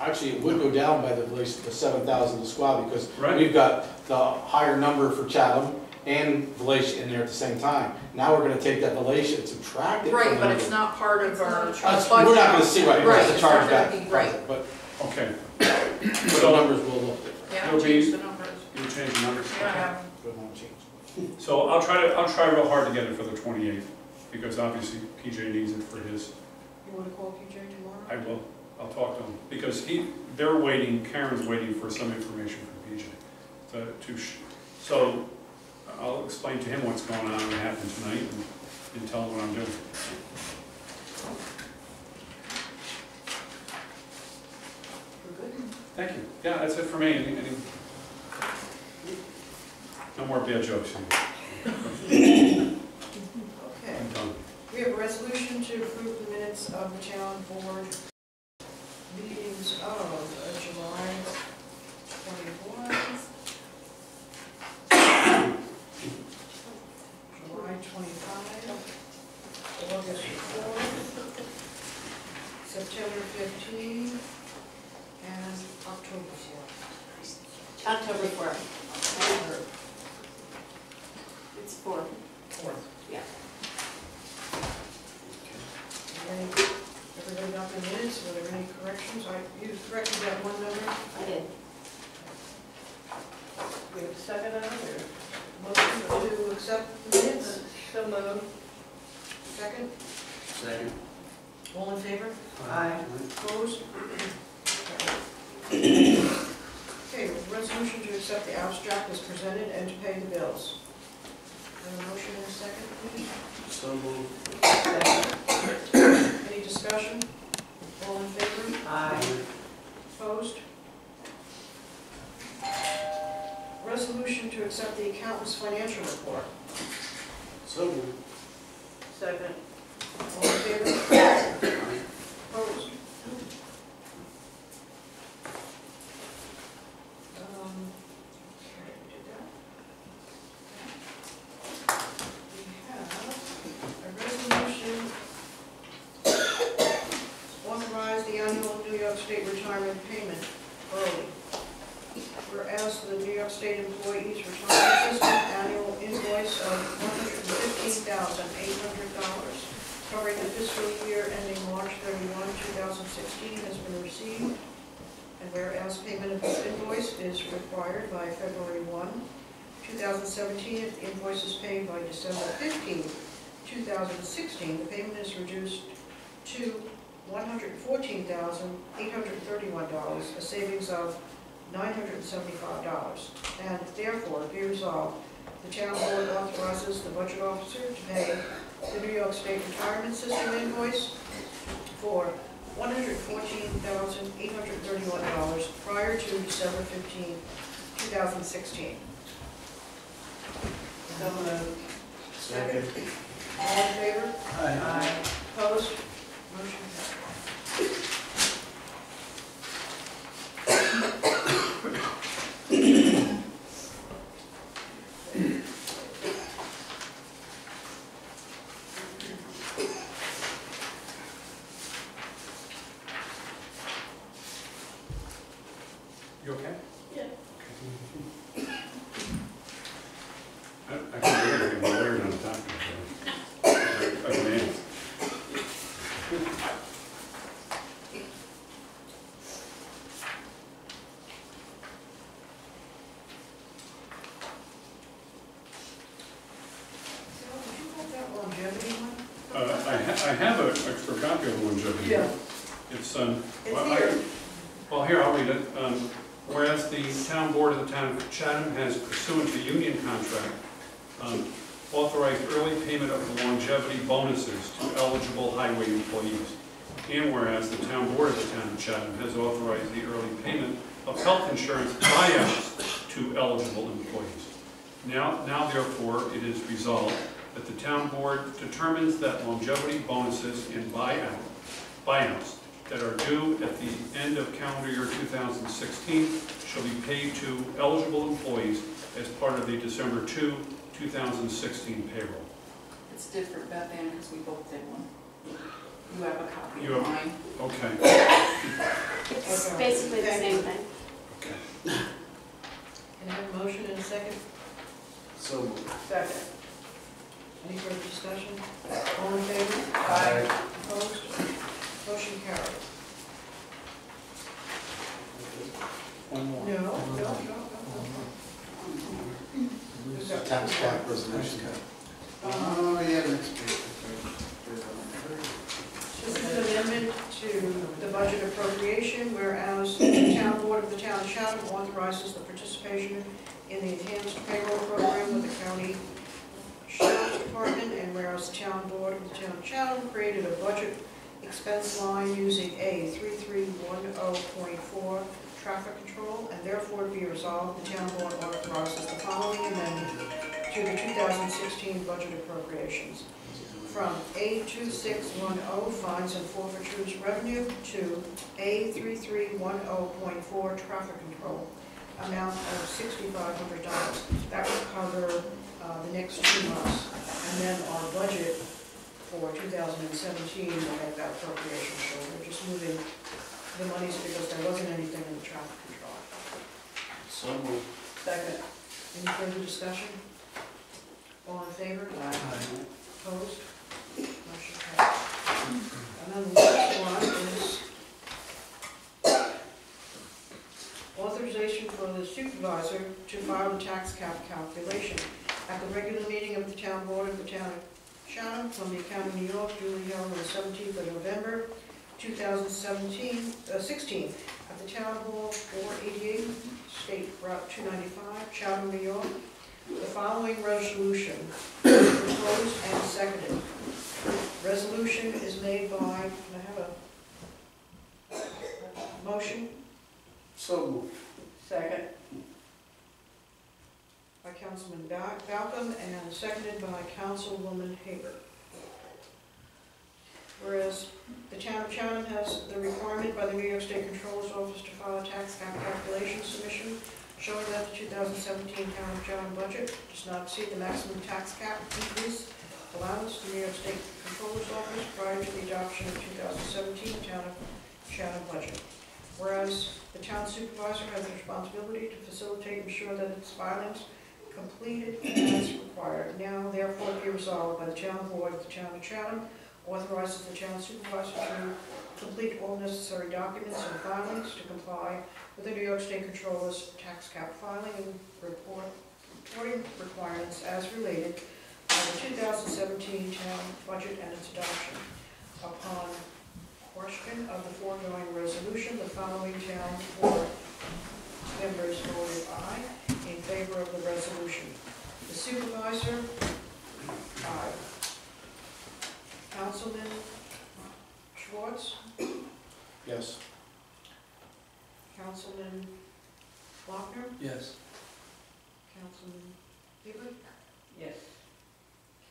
Actually, it would go down by the 7,000 the squad because Right. we've got the higher number for Chatham and Valatia in there at the same time. Now we're going to take that Valatia and subtract it. Right, but it's not part of our budget. We're not going to see right. Right, It's a it's not charge gonna back. be right. But Okay. the numbers will look different. Yeah, It'll change be- the numbers. You'll change the numbers. Yeah. But it won't change. So I'll try real hard to get it for the 28th, because obviously PJ needs it for his. You want to call PJ tomorrow? I will. I'll talk to him because they're waiting. Karen's waiting for some information from PJ. So I'll explain to him what's going on and what happened tonight, and tell him what I'm doing. We're good? Thank you. Yeah, that's it for me. No more bad jokes here. Okay. I'm done. We have a resolution to approve the minutes of the town board meetings of July 21, July 25, August 4, September 15, and October 4. October 4th. It's 4th. 4th. Yeah. Everybody got the minutes? Were there any corrections? You corrected that one number? I did. We have a second on it, or? Motion to accept the minutes? So moved. Second? Second. All in favor? Aye. Opposed? Okay, resolution to accept the abstract as presented and to pay the bills. Have a motion and a second, please? So moved. Any discussion? All in favor? Aye. Opposed? Resolution to accept the accountant's financial report. So So moved. Second. All in favor? Opposed? Okay, we did that. We have a resolution authorize the annual New York State retirement payment early. Whereas the New York State Employees Retirement System annual invoice of $115,800 covering the fiscal year ending March 31, 2016 has been received. And whereas payment of this invoice is required by February 1, 2017, if the invoice is paid by December 15, 2016, the payment is reduced to $114,831, a savings of $975. And therefore, be resolved, the town board authorizes the budget officer to pay the New York State Retirement System invoice for $114,831 prior to December 15, 2016. So moved. Second. All in favor? Aye. Opposed? Motion carries. You okay? Yeah. I can do anything while we're on top of it. I can answer. So, did you have that longevity one? I have an extra copy of the longevity. Yeah. It's, It's well, here. well, here, I'll read it. Whereas the town board of the town of Chatham has pursuant to union contract, authorized early payment of the longevity bonuses to eligible highway employees. And whereas the town board of the town of Chatham has authorized the early payment of health insurance buyouts to eligible employees. Now therefore, it is resolved that the town board determines that longevity bonuses and buyouts that are due at the end of calendar year 2016 shall be paid to eligible employees as part of the December 2, 2016 payroll. It's different, Beth Ann, because we both did one. You have a copy You of have- mine. Okay. It's Okay. basically the Thank same you. thing. Can I have a motion in a second? So moved. Second. Any further discussion? All in favor? Aye. Opposed? Motion carried. One more. No. Tax cap resolution. Oh, yeah, next page. This is an amendment to the budget appropriation, whereas the town board of the town of Chatham authorizes the participation in the enhanced payroll program with the county sheriff's department, and whereas the town board of the town of Chatham created a budget expense line using A 3310.4 traffic control, and therefore be resolved, the town board authorizes the following amendment to the 2016 budget appropriations. From A 2610 fines and forfeitures revenue to A 3310.4 traffic control, amount of $6,500. That will cover the next 2 months. And then our budget for 2017 will make that appropriation. So we're just moving the monies because there wasn't anything in the traffic control. So moved. Second. Any further discussion? All in favor? Opposed? Motion carries. And then the last one is authorization for the supervisor to file the tax cap calculation. At the regular meeting of the town board of the town of Chatham, Columbia County, New York, duly held on the 17th of November, 2016, at the Town Hall, 488, State Route 295, Chatham, New York. The following resolution is proposed and seconded. Resolution is made by, can I have a motion? So moved. Second. By Councilman Balcom and seconded by Councilwoman Haber. Whereas the town of Chatham has the requirement by the New York State Controller's Office to file a tax cap calculation submission showing that the 2017 town of Chatham budget does not exceed the maximum tax cap increase allowance to the New York State Controller's Office prior to the adoption of 2017 town of Chatham budget. Whereas the town supervisor has the responsibility to facilitate and ensure that its filings completed as required. Now therefore be resolved by the town board of the town of Chatham authorizes the town supervisor to complete all necessary documents and filings to comply with the New York State Controller's tax cap filing and reporting requirements as related to the 2017 town budget and its adoption. Upon question of the foregoing resolution, the following town board members voted aye in favor of the resolution. The supervisor, aye. Councilman Schwartz, Yes. Councilman Lochner, Yes. Councilman Hibbert, Yes.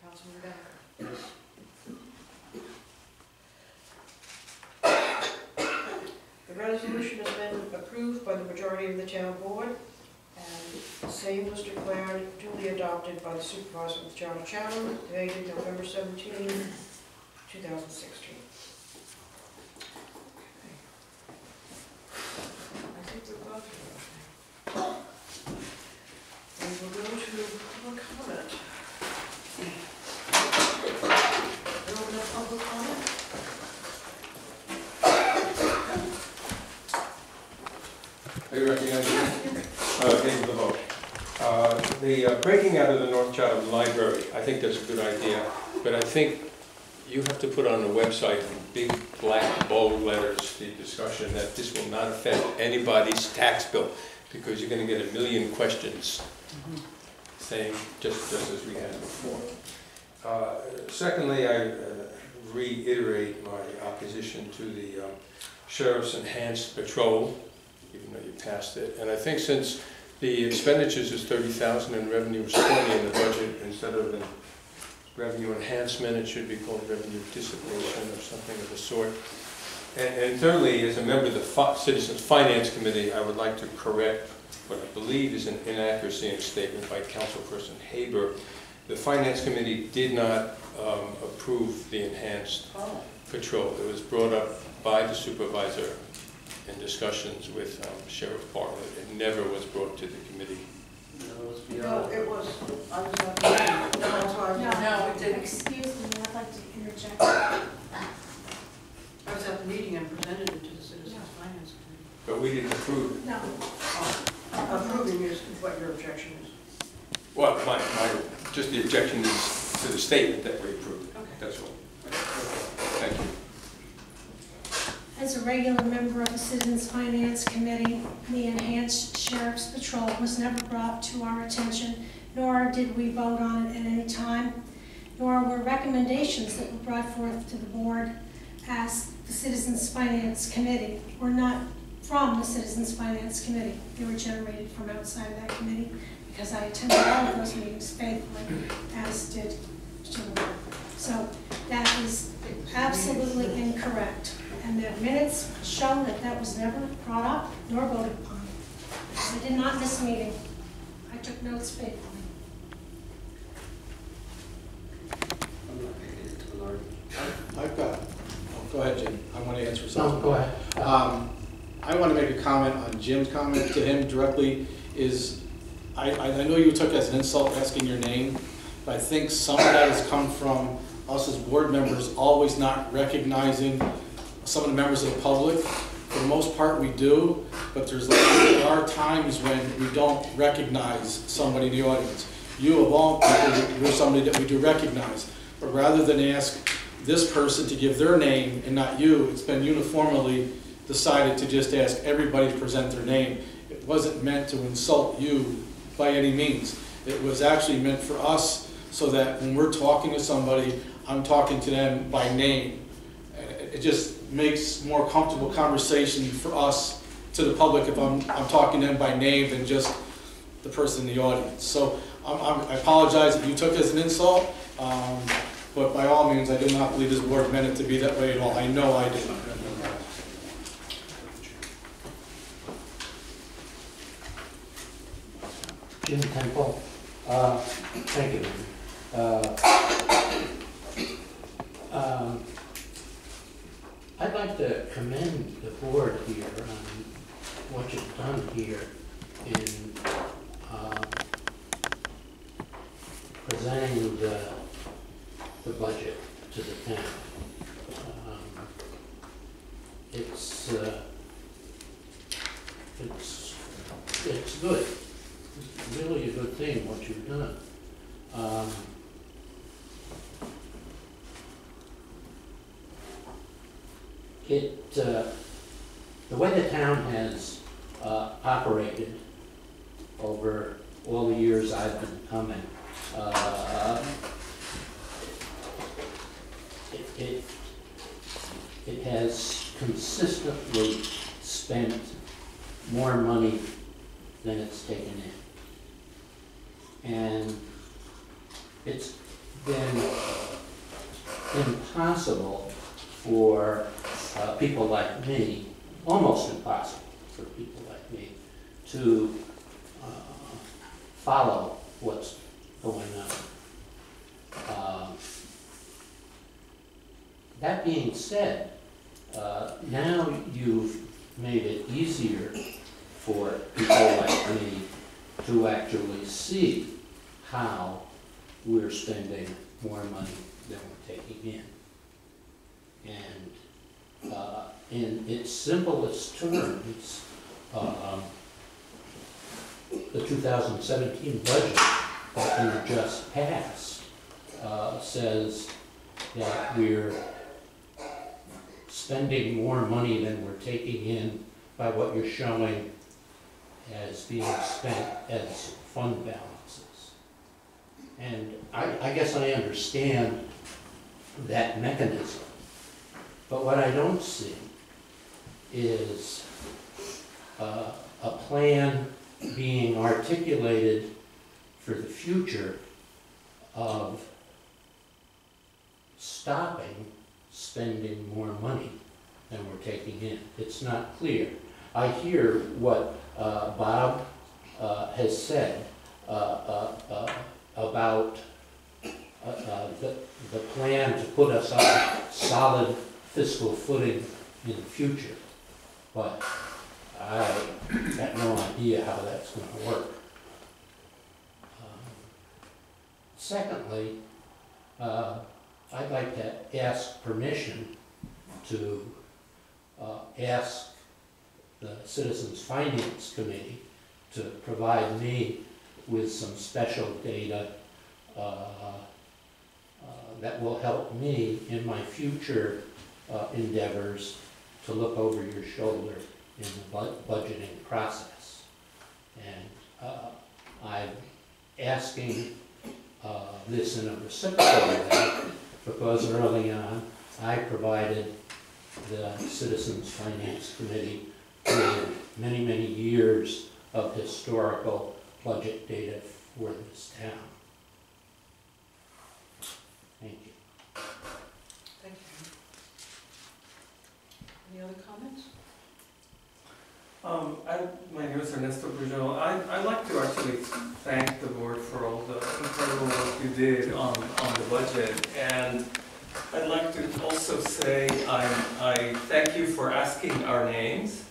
Councilman Becker. Yes. The resolution has been approved by the majority of the town board, and the same was declared duly adopted by the supervisor of the town of Chatham, dated November 17, 2016. I think we're about to. And we'll go to public comment. Open up public comment. Are you recognizing me? David LeBeau. The breaking out of the North Chatham Library, I think that's a good idea, but I think you have to put on the website in big black bold letters the discussion that this will not affect anybody's tax bill, because you're going to get a million questions saying just as we had before. Secondly, I reiterate my opposition to the sheriff's enhanced patrol, even though you passed it. And I think since the expenditures is $30,000 and revenue was 20 in the budget, instead of the revenue enhancement, it should be called revenue dissipation or something of the sort. And thirdly, as a member of the Citizens Finance Committee, I would like to correct what I believe is an inaccuracy in a statement by Councilperson Haber. The Finance Committee did not approve the enhanced patrol. It was brought up by the supervisor in discussions with Sheriff Bartlett. It never was brought to the committee. No, it was, I was not, that's why I was, No, it didn't. Excuse me, I'd like to interject. I was at the meeting and presented it to the Citizens Finance Committee. But we didn't approve it. No. Approving is what your objection is. Well, just the objection is to the statement that we approved. Okay. That's all. Thank you. As a regular member of the Citizens Finance Committee, the enhanced sheriff's patrol was never brought to our attention, nor did we vote on it at any time, nor were recommendations that were brought forth to the board as the Citizens Finance Committee were not from the Citizens Finance Committee. They were generated from outside of that committee, because I attended all of those meetings faithfully, as did Mr. LeBeau. So that is absolutely incorrect. And the minutes show that that was never brought up nor voted upon. I did not miss a meeting. I took notes faithfully. I've got, go ahead, Jim. I want to answer something. No, go ahead. I want to make a comment on Jim's comment to him directly. I know you took as an insult asking your name, but I think some of that has come from us as board members always not recognizing some of the members of the public. For the most part, we do, but there are times when we don't recognize somebody in the audience. You, of all people, you're somebody that we do recognize. But rather than ask this person to give their name and not you, it's been uniformly decided to just ask everybody to present their name. It wasn't meant to insult you by any means. It was actually meant for us so that when we're talking to somebody, I'm talking to them by name. It just makes more comfortable conversation for us to the public if I'm talking to them by name than just the person in the audience. So I apologize if you took it as an insult, but by all means, I do not believe this board meant it to be that way at all. I know I did not. Jim Temple, thank you. I'd like to commend the board here on what you've done here in presenting the budget to the town. It's good. It's really a good thing what you've done. The way the town has operated over all the years I've been coming, it has consistently spent more money than it's taken in. And it's been impossible for people like me, almost impossible for people like me, to follow what's going on. That being said, now you've made it easier for people like me to actually see how we're spending more money than we're taking in. And in its simplest terms, the 2017 budget that you just passed says that we're spending more money than we're taking in by what you're showing as being spent as fund balances. And I guess I understand that mechanism. But what I don't see is a plan being articulated for the future of stopping spending more money than we're taking in. It's not clear. I hear what Bob has said about the plan to put us on solid fiscal footing in the future, but I have no idea how that's going to work. Secondly, I'd like to ask permission to ask the Citizens Finance Committee to provide me with some special data that will help me in my future endeavors to look over your shoulder in the budgeting process. And I'm asking this in a reciprocal way because early on I provided the Citizens Finance Committee with many, many years of historical budget data for this town. Thank you. Thank you. Any other comments? My name is Ernesto Brujo. I'd like to actually thank the board for all the incredible work you did on the budget. And I'd like to also say I thank you for asking our names,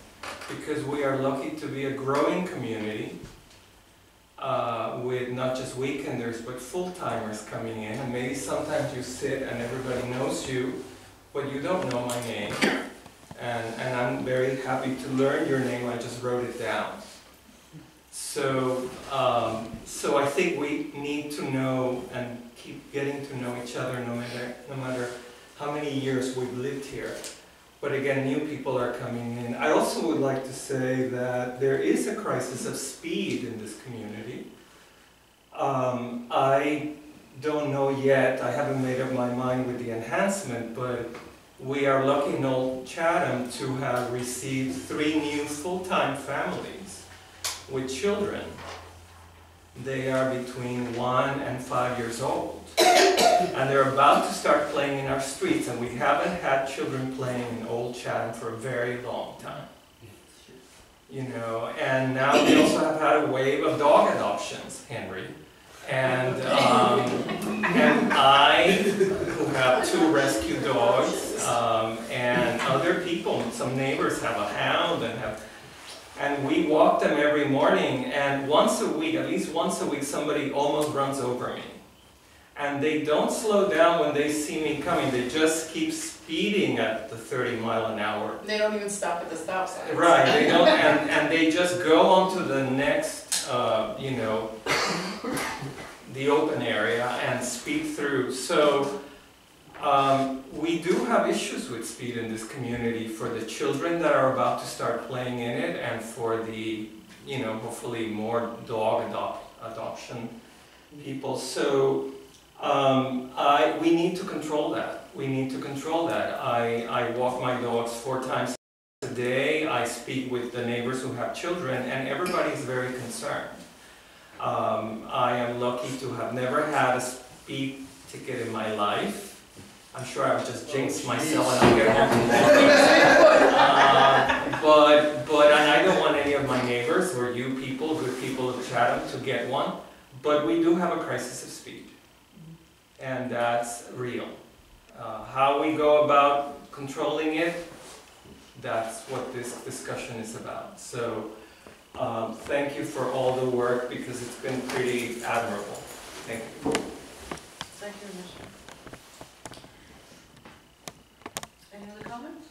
because we are lucky to be a growing community with not just weekenders but full-timers coming in. And maybe sometimes you sit and everybody knows you, but you don't know my name. And I'm very happy to learn your name. I just wrote it down. So I think we need to know and keep getting to know each other no matter how many years we've lived here. But again, new people are coming in. I also would like to say that there is a crisis of speed in this community. I don't know yet, I haven't made up my mind with the enhancement, but we are lucky in Old Chatham to have received 3 new full-time families with children. They are between 1 and 5 years old. And they're about to start playing in our streets, and we haven't had children playing in Old Chatham for a very long time. You know, and now we also have had a wave of dog adoptions, Henry. And I, who have 2 rescue dogs, and other people, some neighbors have a hound and we walk them every morning, and once a week, at least once a week, somebody almost runs over me. And they don't slow down when they see me coming, they just keep speeding at the 30-mile-an-hour. They don't even stop at the stop sign. Right, they don't, and they just go on to the next, you know, the open area and speed through. So we do have issues with speed in this community for the children that are about to start playing in it, and for the, you know, hopefully more dog adoption people. So we need to control that. We need to control that. I walk my dogs 4 times a day. I speak with the neighbors who have children, and everybody's very concerned. I am lucky to have never had a speed ticket in my life. I'm sure I've just jinxed myself and I'll get one. But and I don't want any of my neighbors or you people, good people of Chatham, to get one. But we do have a crisis of speed, and that's real. How we go about controlling it, that's what this discussion is about. So thank you for all the work, because it's been pretty admirable. Thank you. Thank you, Mr. Any other comments?